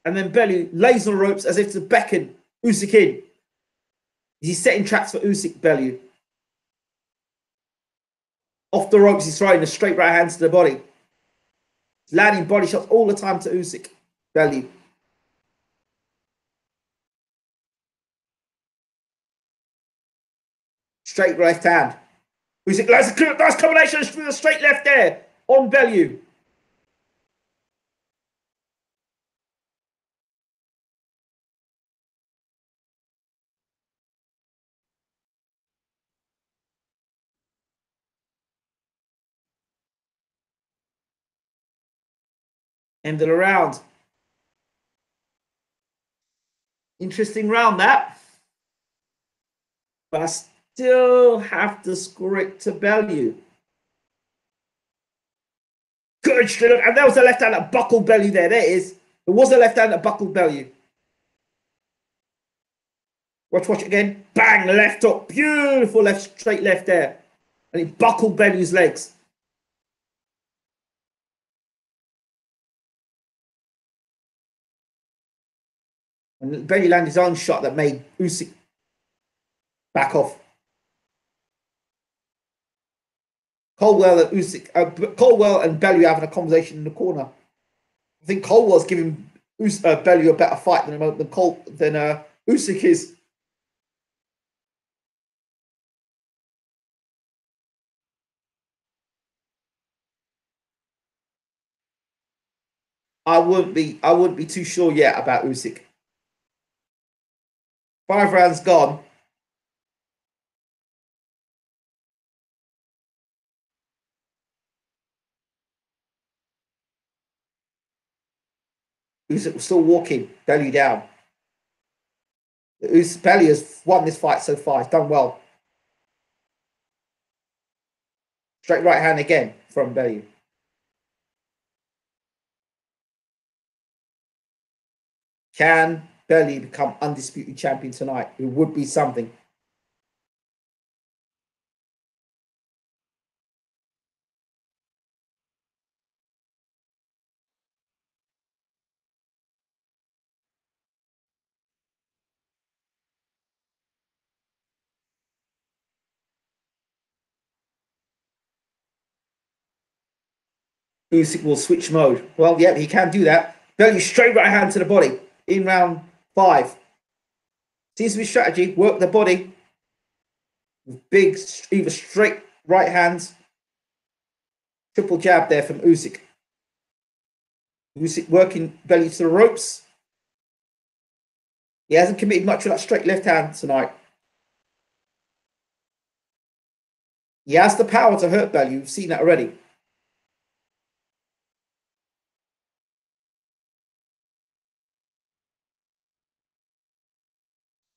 And then Bellew lays on the ropes as if to beckon Usyk in. He's setting traps for Usyk, Bellew. Off the ropes, he's throwing a straight right hand to the body. He's landing body shots all the time to Usyk, Bellew. Straight left hand. Usyk, nice combination through the straight left there on Bellew. End of the round. Interesting round that. But I still have to score it to Bellew. Good straight up. And there was a left hand that buckled Bellew there. There it is. It was a left hand that buckled Bellew. Watch it again. Bang, left hook. Beautiful left, straight left there. And it buckled Bellew's legs. And Bellew landed his own shot that made Usyk back off. Colwell and Bellew having a conversation in the corner. I think Colwell's giving Bellew a better fight than Usyk is. I wouldn't be too sure yet about Usyk. 5 rounds gone. Usyk was still walking, Bellew down. Bellew has won this fight so far. He's done well. Straight right hand again from Bellew. Can Bellew become undisputed champion tonight? It would be something. Usyk will switch mode. Well, yeah, he can do that. Bellew straight right hand to the body in round 5. Seems to be strategy. Work the body with big, either straight right hands. Triple jab there from Usyk. Usyk working Bellew to the ropes. He hasn't committed much of that straight left hand tonight. He has the power to hurt Bellew. You've seen that already.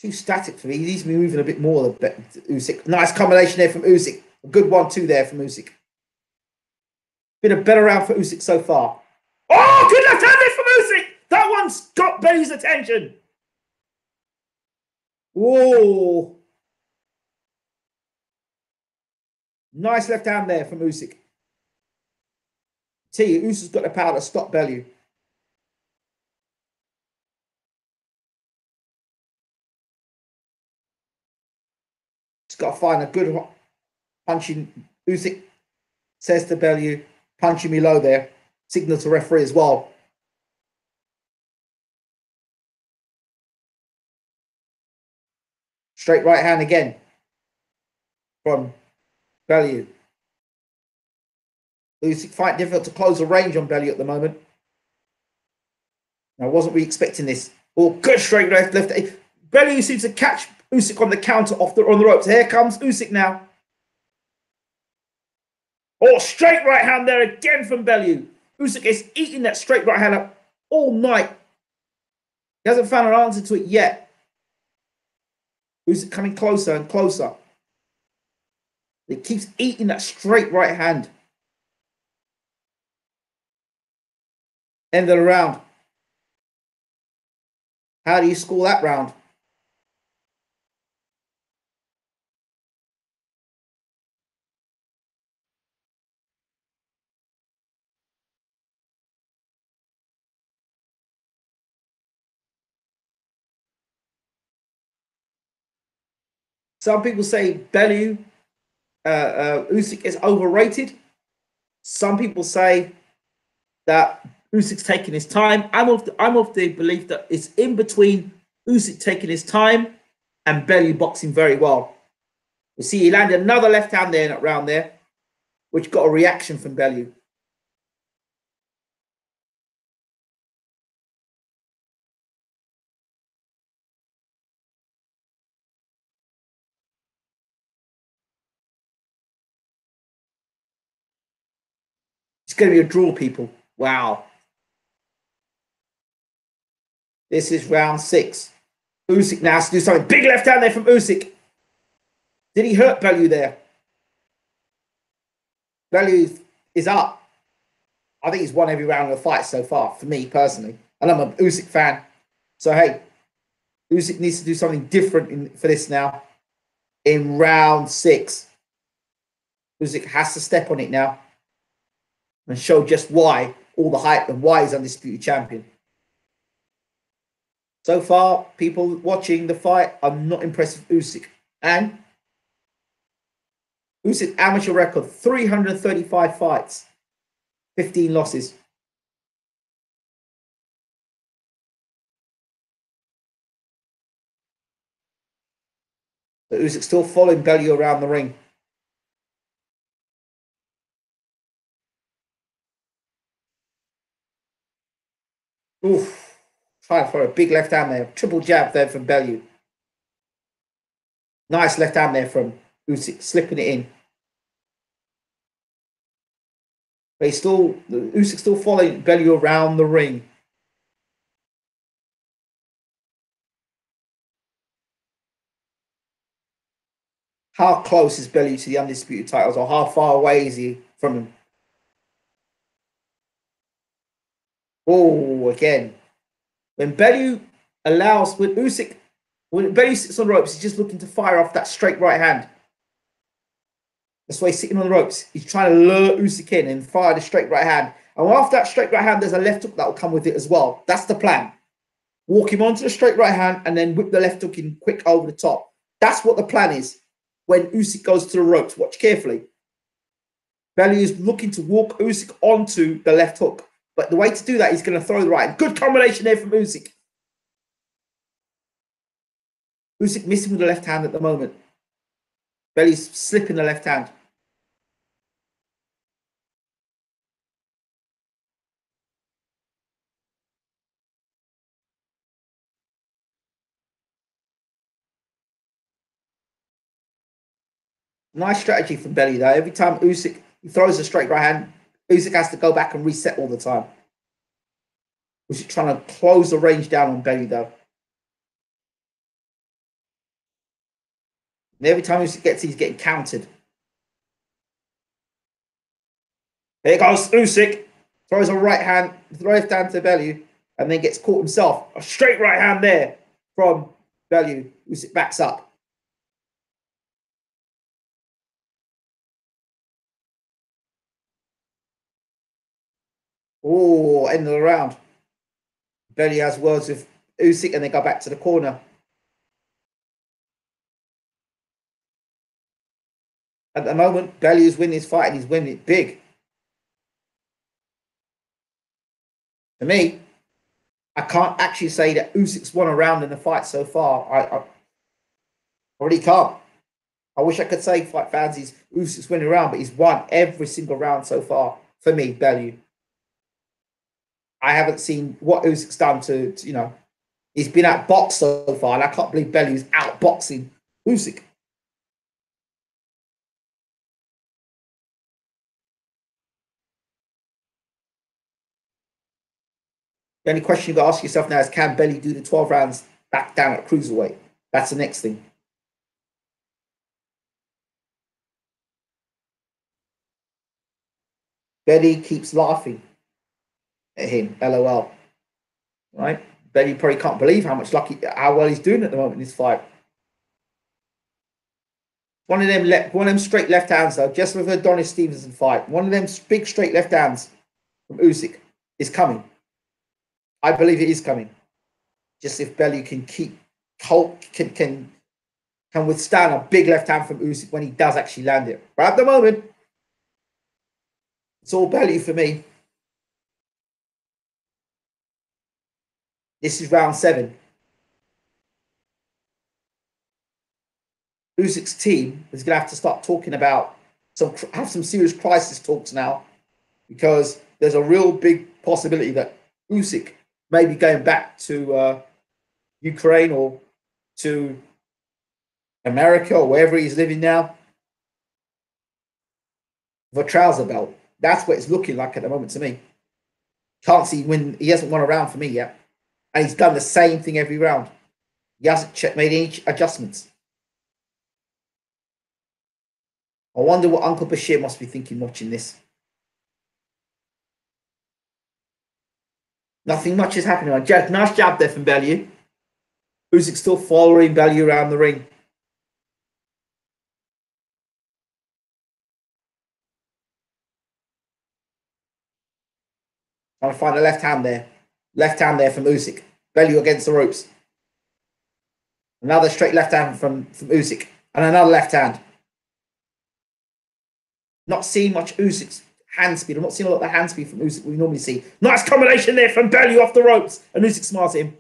Too static for me. He needs to be moving a bit more than Usyk. Nice combination there from Usyk. A good 1-2 there from Usyk. Been a better round for Usyk so far. Oh, good left hand there from Usyk. That one's got Bellew's attention. Whoa. Nice left hand there from Usyk. Usyk's got the power to stop Bellew. Just got to find a good punching. Usyk says to Bellew, punching me low there. Signal to referee as well. Straight right hand again from Bellew. Usyk fight difficult to close the range on Bellew at the moment. I wasn't really expecting this. Oh, good straight left. Bellew seems to catch Usyk on the counter on the ropes. Here comes Usyk now. Oh, straight right hand there again from Bellew. Usyk is eating that straight right hand up all night. He hasn't found an answer to it yet. Usyk coming closer and closer. He keeps eating that straight right hand. End of the round. How do you score that round? Some people say Bellew, Usyk is overrated. Some people say that Usyk's taking his time. I'm of the belief that it's in between Usyk taking his time and Bellew boxing very well. You see, he landed another left hand there, round there, which got a reaction from Bellew. It's going to be a draw, people. Wow. This is round 6. Usyk now has to do something. Big left hand there from Usyk. Did he hurt Bellew there? Bellew is up. I think he's won every round of the fight so far, for me personally. And I'm a Usyk fan. So, hey, Usyk needs to do something different for this now. In round 6, Usyk has to step on it now and show just why all the hype and why he's undisputed champion. So far, people watching the fight, I'm not impressed with Usyk. And Usyk amateur record, 335 fights, 15 losses. But Usyk still following Bellew around the ring. Oof. Trying for a big left hand there. Triple jab there from Bellew. Nice left hand there from Usyk, slipping it in. But Usyk still following Bellew around the ring. How close is Bellew to the undisputed titles, or how far away is he from them? Oh, again. When Bellew allows, when Bellew sits on the ropes, he's just looking to fire off that straight right hand. That's why he's sitting on the ropes. He's trying to lure Usyk in and fire the straight right hand. And after that straight right hand, there's a left hook that will come with it as well. That's the plan. Walk him onto the straight right hand and then whip the left hook in quick over the top. That's what the plan is when Usyk goes to the ropes. Watch carefully. Bellew is looking to walk Usyk onto the left hook. But the way to do that, he's going to throw the right hand. Good combination there from Usyk. Usyk missing with the left hand at the moment. Bellew's slipping the left hand. Nice strategy from Bellew though. Every time Usyk throws a straight right hand, Usyk has to go back and reset all the time. Usyk trying to close the range down on Bellew though. And every time Usyk gets, he's getting countered. Here goes Usyk. Throws a right hand, left hand to Bellew, and then gets caught himself. A straight right hand there from Bellew. Usyk backs up. Oh, end of the round. Bellew has words with Usyk and they go back to the corner. At the moment, Bellew is winning his fight and he's winning it big. For me, I can't actually say that Usyk's won a round in the fight so far. I really can't. I wish I could say, fight fans, Usyk's winning a round, but he's won every single round so far. For me, Bellew. I haven't seen what Usyk's done to he's been outboxed so far, and I can't believe Bellew's outboxing Usyk. The only question you've got to ask yourself now is, can Bellew do the 12 rounds back down at cruiserweight? That's the next thing. Bellew keeps laughing at him, LOL. Right? Bellew probably can't believe how well he's doing at the moment in this fight. One of them straight left hands though, just with Adonis Stevenson fight. One of them big straight left hands from Usyk is coming. I believe it is coming. Just if Bellew can can withstand a big left hand from Usyk when he does actually land it. But at the moment, it's all Bellew for me. This is round 7. Usyk's team is going to have to start talking about have some serious crisis talks now, because there's a real big possibility that Usyk may be going back to Ukraine or to America or wherever he's living now with a trouser belt. That's what it's looking like at the moment to me. Can't see when he hasn't won a round for me yet, and he's done the same thing every round. He hasn't made any adjustments. I wonder what Uncle Bashir must be thinking watching this. Nothing much is happening. Nice jab there from Bellew. Usyk still following Bellew around the ring. Trying to find a left hand there. Left hand there from Usyk. Bellew against the ropes. Another straight left hand from Usyk. And another left hand. Not seeing much Usyk's hand speed. I'm not seeing a lot of the hand speed from Usyk we normally see. Nice combination there from Bellew off the ropes. And Usyk smiles at him.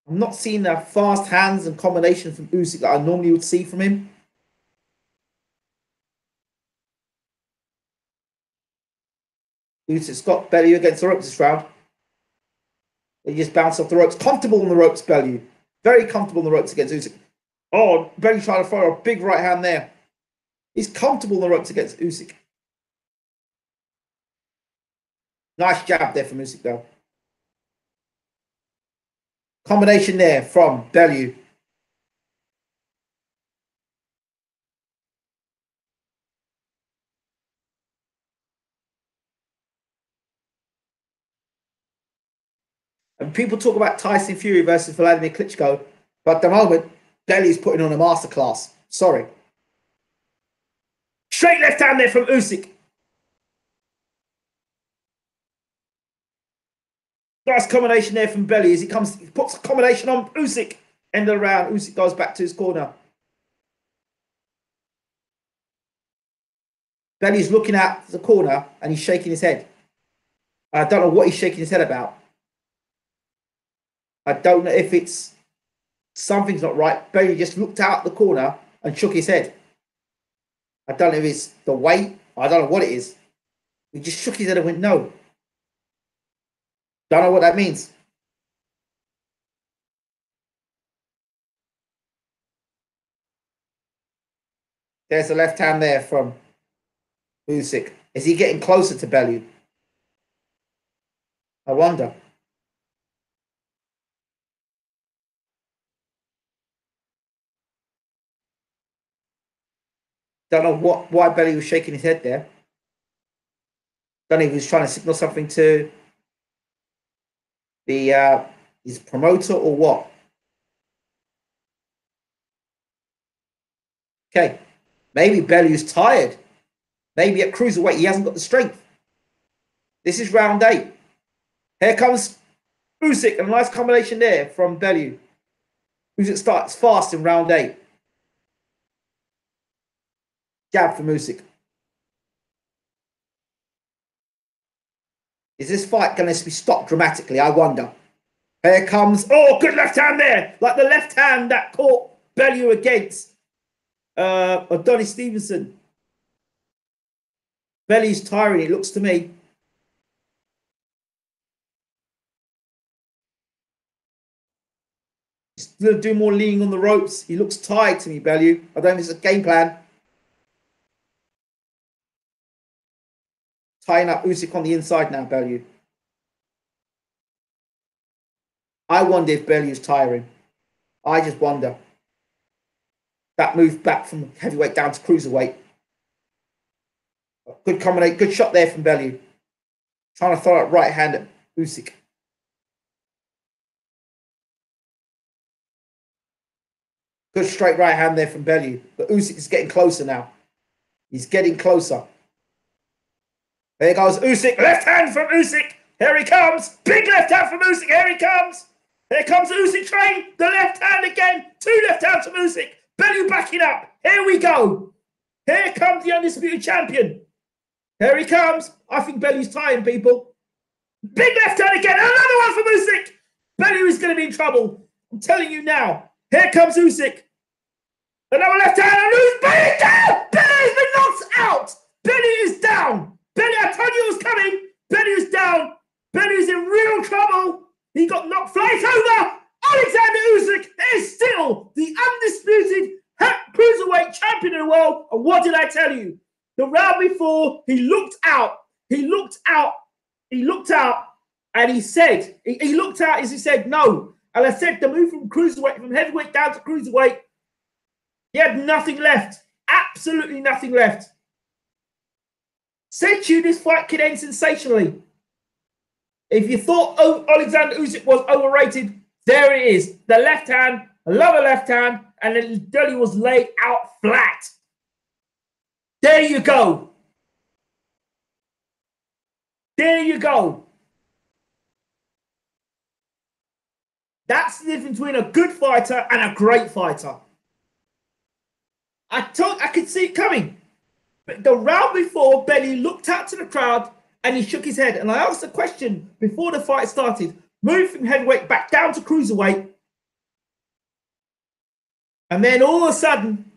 I'm not seeing the fast hands and combinations from Usyk that I normally would see from him. Usyk's got Bellew against the ropes this round. He just bounced off the ropes. Comfortable on the ropes, Bellew. Very comfortable on the ropes against Usyk. Oh, Bellew trying to throw a big right hand there. He's comfortable on the ropes against Usyk. Nice jab there from Usyk, though. Combination there from Bellew. And people talk about Tyson Fury versus Vladimir Klitschko, but at the moment, Bellew's putting on a masterclass. Sorry. Straight left hand there from Usyk. Nice combination there from Bellew as he puts a combination on Usyk. End of the round. Usyk goes back to his corner. Bellew's looking at the corner and he's shaking his head. I don't know what he's shaking his head about. I don't know if it's something's not right. Bellew just looked out the corner and shook his head. I don't know if it's the weight. I don't know what it is. He just shook his head and went, no. Don't know what that means. There's the left hand there from Usyk. Is he getting closer to Bellew? I wonder. Don't know why Bellew was shaking his head there. Don't know if he was trying to signal something to the his promoter or what. Okay, maybe Bellew's tired. Maybe at cruiserweight he hasn't got the strength. This is round 8. Here comes Usyk, and a nice combination there from Bellew. Usyk starts fast in round 8. Jab from Usyk. Is this fight going to be stopped dramatically? I wonder. Here comes, oh, good left hand there. Like the left hand that caught Bellew against Adonis Stevenson. Bellew's tiring, it looks to me. He's going to do more leaning on the ropes. He looks tired to me, Bellew. I don't know if it's a game plan. Tying up Usyk on the inside now, Bellew. I wonder if Bellew's tiring. I just wonder. That move back from heavyweight down to cruiserweight. Good combination, good shot there from Bellew. Trying to throw it right hand at Usyk. Good straight right hand there from Bellew. But Usyk is getting closer now. He's getting closer. There goes Usyk. Left hand from Usyk. Here he comes. Big left hand from Usyk. Here he comes. Here comes Usyk train. The left hand again. 2 left hands from Usyk. Bellew backing up. Here we go. Here comes the undisputed champion. Here he comes. I think Bellew's tying people. Big left turn again. Another one from Usyk. Bellew is going to be in trouble. I'm telling you now. Here comes Usyk. Another left hand. And who's Bellew down? Bellew's been knocked out. Bellew is down. Bellew, I told you it was coming. Bellew is down. Bellew's in real trouble. He got knocked flies over. Alexander Usyk is still the undisputed cruiserweight champion of the world. And what did I tell you? The round before, he looked out. He looked out. He looked out, and he said, he looked out as he said, no. And I said, the move from cruiserweight, from heavyweight down to cruiserweight, he had nothing left. Absolutely nothing left. Said to you, this fight could end sensationally. If you thought Alexander Usyk was overrated, there it is. The left hand, another left hand, and then Bellew was laid out flat. There you go. There you go. That's the difference between a good fighter and a great fighter. I could see it coming. But the round before, Bellew looked out to the crowd and he shook his head. And I asked the question before the fight started, moved from heavyweight back down to cruiserweight. And then all of a sudden,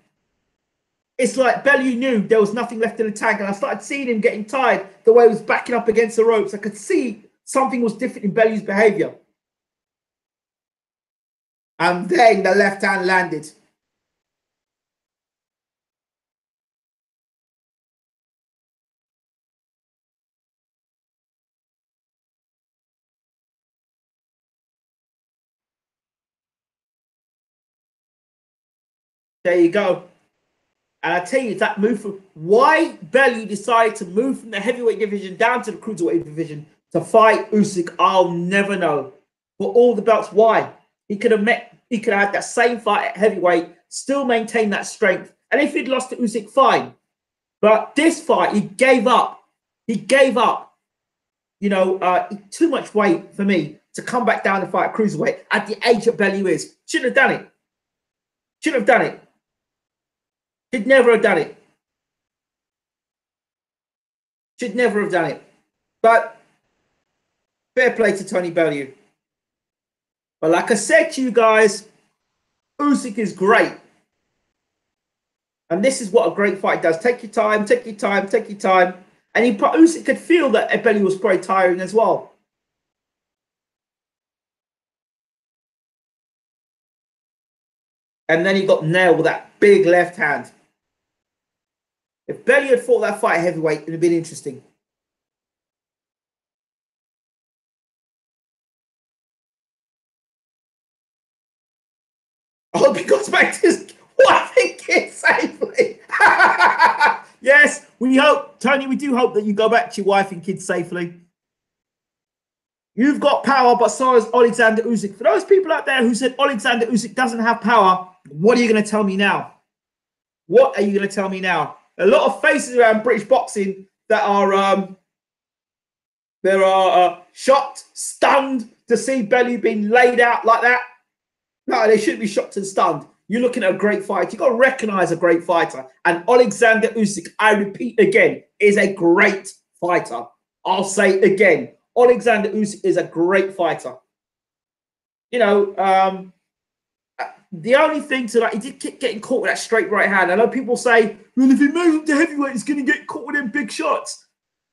it's like Bellew knew there was nothing left in the tank. And I started seeing him getting tired the way he was backing up against the ropes. I could see something was different in Bellew's behavior. And then the left hand landed. There you go. And I tell you, that move from why Bellew decided to move from the heavyweight division down to the cruiserweight division to fight Usyk, I'll never know. For all the belts, why? He could have had that same fight at heavyweight, still maintain that strength. And if he'd lost to Usyk, fine. But this fight, he gave up. He gave up. You know, too much weight for me to come back down and fight a cruiserweight at the age that Bellew is. Shouldn't have done it. Shouldn't have done it. Should never have done it. Should never have done it. But fair play to Tony Bellew. But like I said to you guys, Usyk is great. And this is what a great fight does. Take your time, take your time, take your time. And Usyk could feel that Bellew was probably tiring as well. And then he got nailed with that big left hand. If Bellew had fought that fight heavyweight, it would have been interesting. I hope he goes back to his wife and kids safely. Yes, we hope, Tony, we do hope that you go back to your wife and kids safely. You've got power, but so has Alexander Usyk. For those people out there who said Alexander Usyk doesn't have power, what are you going to tell me now? What are you going to tell me now? A lot of faces around British boxing that are shocked, stunned to see Bellew being laid out like that. No, they shouldn't be shocked and stunned. You're looking at a great fighter. You've got to recognize a great fighter. And Alexander Usyk, I repeat again, is a great fighter. I'll say again, Alexander Usyk is a great fighter. You know, the only thing to like, he did keep getting caught with that straight right hand. I know people say, well, if he moves up to heavyweight, he's going to get caught with them big shots.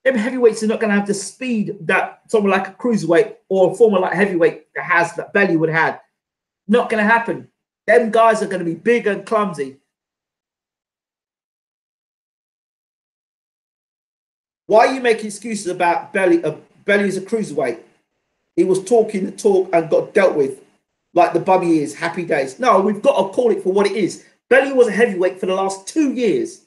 Them heavyweights are not going to have the speed that someone like a cruiserweight or a former like heavyweight has, that Bellew would have had. Not going to happen. Them guys are going to be big and clumsy. Why are you making excuses about Bellew? Bellew's a cruiserweight. He was talking the talk and got dealt with like the bum he is. Happy days. No, we've got to call it for what it is. Bellew was a heavyweight for the last 2 years.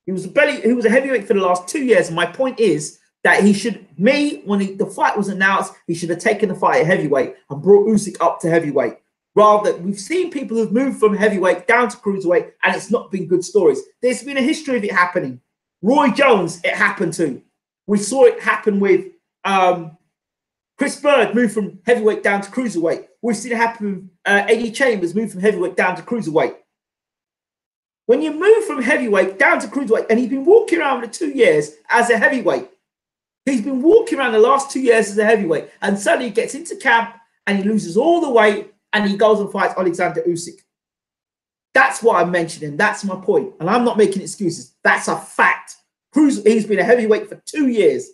He was a heavyweight for the last 2 years. And my point is that he should, when the fight was announced, he should have taken the fight at heavyweight and brought Usyk up to heavyweight. Rather, we've seen people who've moved from heavyweight down to cruiserweight, and it's not been good stories. There's been a history of it happening. Roy Jones, it happened to. We saw it happen with Chris Bird, moved from heavyweight down to cruiserweight. We've seen it happen with Eddie Chambers, moved from heavyweight down to cruiserweight. When you move from heavyweight down to cruiserweight, and he's been walking around for 2 years as a heavyweight. He's been walking around the last 2 years as a heavyweight, and suddenly he gets into camp and he loses all the weight and he goes and fights Alexander Usyk. That's what I'm mentioning. That's my point. And I'm not making excuses. That's a fact. He's been a heavyweight for 2 years.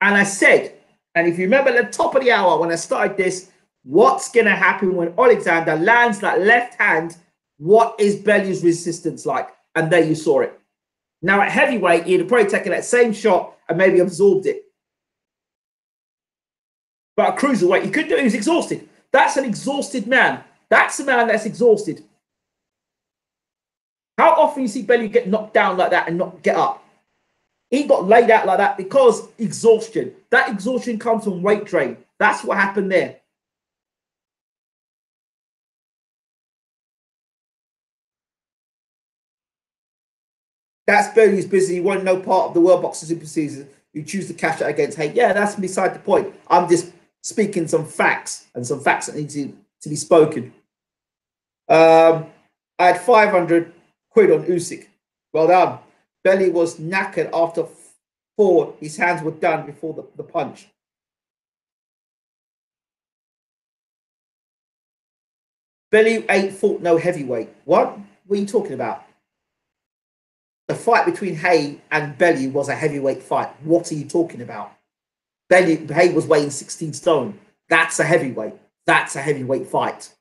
And I said, and if you remember at the top of the hour when I started this, what's going to happen when Alexander lands that left hand? What is Bellew's resistance like? And there you saw it. Now at heavyweight, he'd have probably taken that same shot and maybe absorbed it. But at cruiserweight, he couldn't do it. He was exhausted. That's an exhausted man. That's a man that's exhausted. How often you see Bellew get knocked down like that and not get up? He got laid out like that because exhaustion. That exhaustion comes from weight drain. That's what happened there. That's Bellew's business. He won't know part of the World Boxing Super Season. You choose to cash out against Hate. Yeah, that's beside the point. I'm just speaking some facts and some facts that need to be spoken. I had 500 quid on Usyk. Well done. Bellew was knackered after 4. His hands were done before the punch. Bellew ain't fought no heavyweight. What? What are you talking about? The fight between Hay and Bellew was a heavyweight fight. What are you talking about? Hay was weighing 16 stone. That's a heavyweight. That's a heavyweight fight.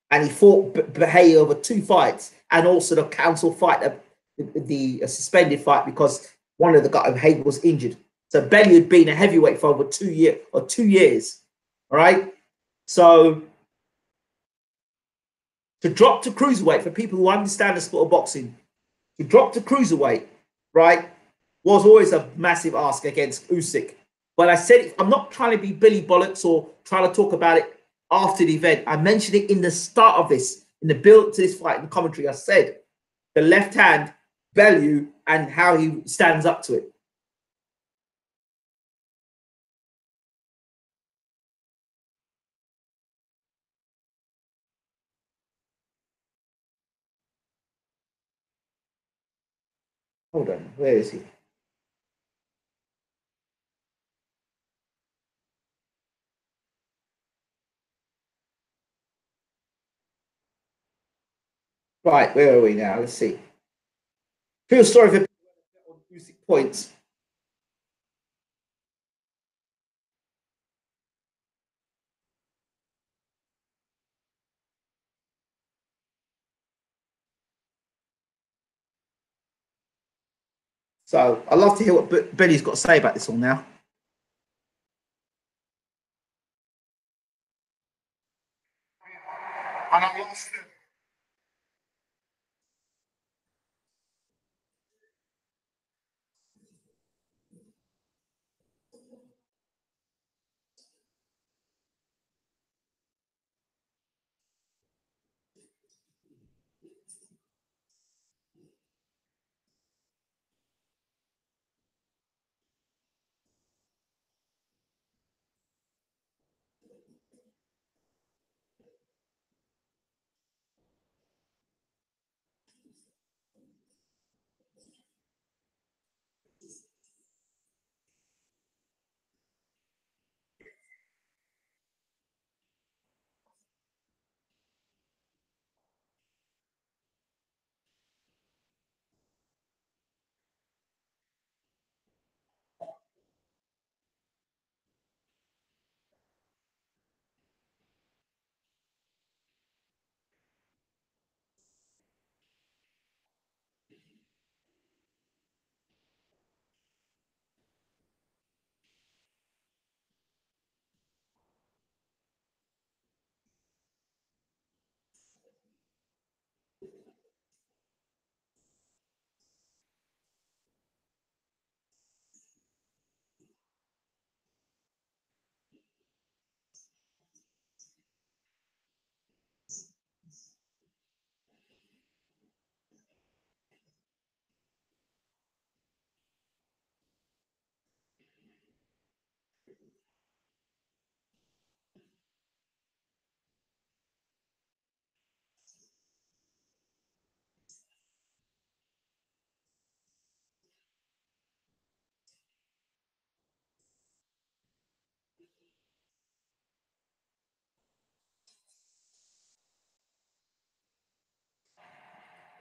And he fought Hay over 2 fights and also the council fight, the suspended fight because one of the guys, Hay, was injured. So Bellew had been a heavyweight for over 2 years. All right. So to drop to cruiserweight, for people who understand the sport of boxing, to drop to cruiserweight, right, was always a massive ask against Usyk. But I said, I'm not trying to be Billy Bollocks or trying to talk about it after the event. I mentioned it in the start of this, in the build to this fight, in the commentary. I said the left hand, Bellew, and how he stands up to it. Hold on, where is he? Right, where are we now? Let's see. Feel sorry for people on Usyk points. So I'd love to hear what Billy's got to say about this all now.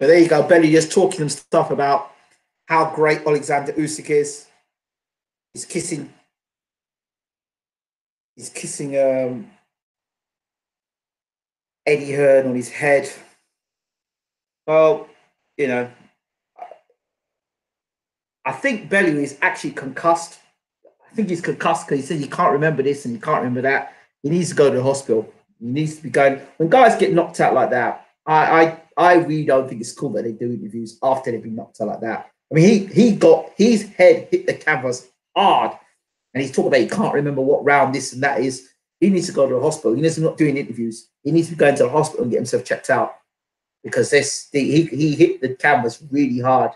But there you go, Bellew just talking some stuff about how great Alexander Usyk is. He's kissing. He's kissing Eddie Hearn on his head. Well, you know, I think Bellew is actually concussed. I think he's concussed because he said he can't remember this and he can't remember that. He needs to go to the hospital. He needs to be going. When guys get knocked out like that, I really don't think it's cool that they do interviews after they've been knocked out like that. I mean, he got his head hit the canvas hard, and he's talking about he can't remember what round this and that is. He needs to go to the hospital. He needs to not doing interviews. He needs to be going to the hospital and get himself checked out because he hit the canvas really hard.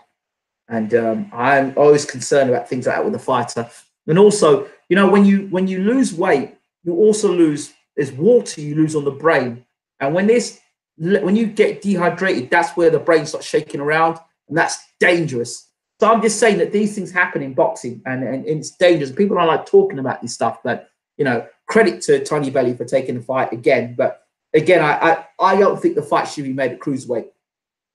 And I'm always concerned about things like that with a fighter. And also, you know, when you lose weight, you also lose, there's water you lose on the brain. And when you get dehydrated, that's where the brain starts shaking around, and that's dangerous. So I'm just saying that these things happen in boxing, and it's dangerous. People don't like talking about this stuff, but, you know, credit to Tony Bellew for taking the fight again. But again, I don't think the fight should be made at cruiserweight.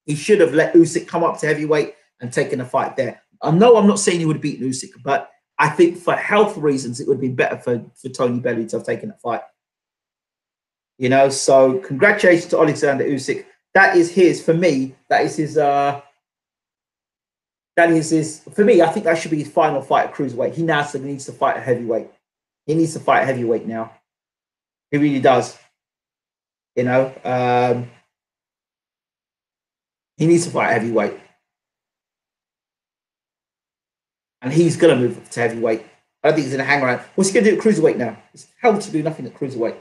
He should have let Usyk come up to heavyweight and taken a fight there. I'm not saying he would have beaten Usyk, but I think for health reasons, it would have been better for Tony Bellew to have taken that fight. You know, so congratulations to Alexander Usyk. That is his, for me, that is his, for me, I think that should be his final fight at cruiserweight. He now needs to fight at heavyweight. He needs to fight at heavyweight now. He really does. You know, he needs to fight at heavyweight. And he's going to move to heavyweight. I don't think he's going to hang around. What's he going to do at cruiserweight now? It's hell to do nothing at cruiserweight.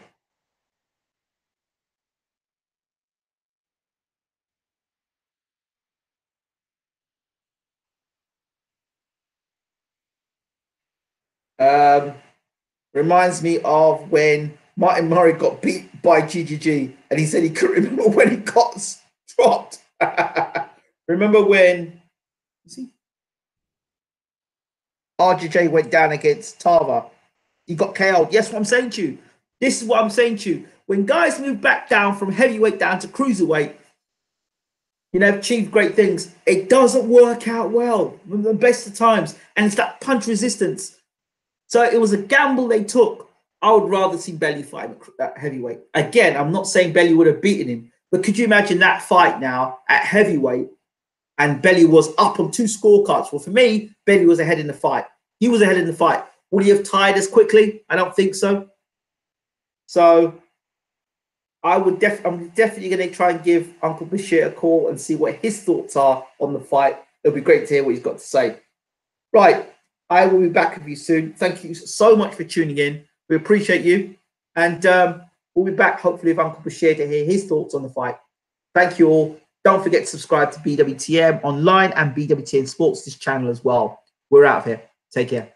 Reminds me of when Martin Murray got beat by GGG and he said he couldn't remember when he got dropped. Remember when RJJ went down against Tava? He got KO'd. Yes, what I'm saying to you. This is what I'm saying to you. When guys move back down from heavyweight down to cruiserweight, you know, achieve great things, it doesn't work out well from the best of times. And it's that punch resistance. So it was a gamble they took. I would rather see Bellew fight at heavyweight. Again, I'm not saying Bellew would have beaten him, but could you imagine that fight now at heavyweight and Bellew was up on 2 scorecards? Well, for me, Bellew was ahead in the fight. He was ahead in the fight. Would he have tied as quickly? I don't think so. So I'm definitely going to try and give Uncle Bashir a call and see what his thoughts are on the fight. It'll be great to hear what he's got to say. Right. I will be back with you soon. Thank you so much for tuning in. We appreciate you. And we'll be back hopefully with Uncle Bashir to hear his thoughts on the fight. Thank you all. Don't forget to subscribe to BWTM online and BWTM Sports, this channel as well. We're out of here. Take care.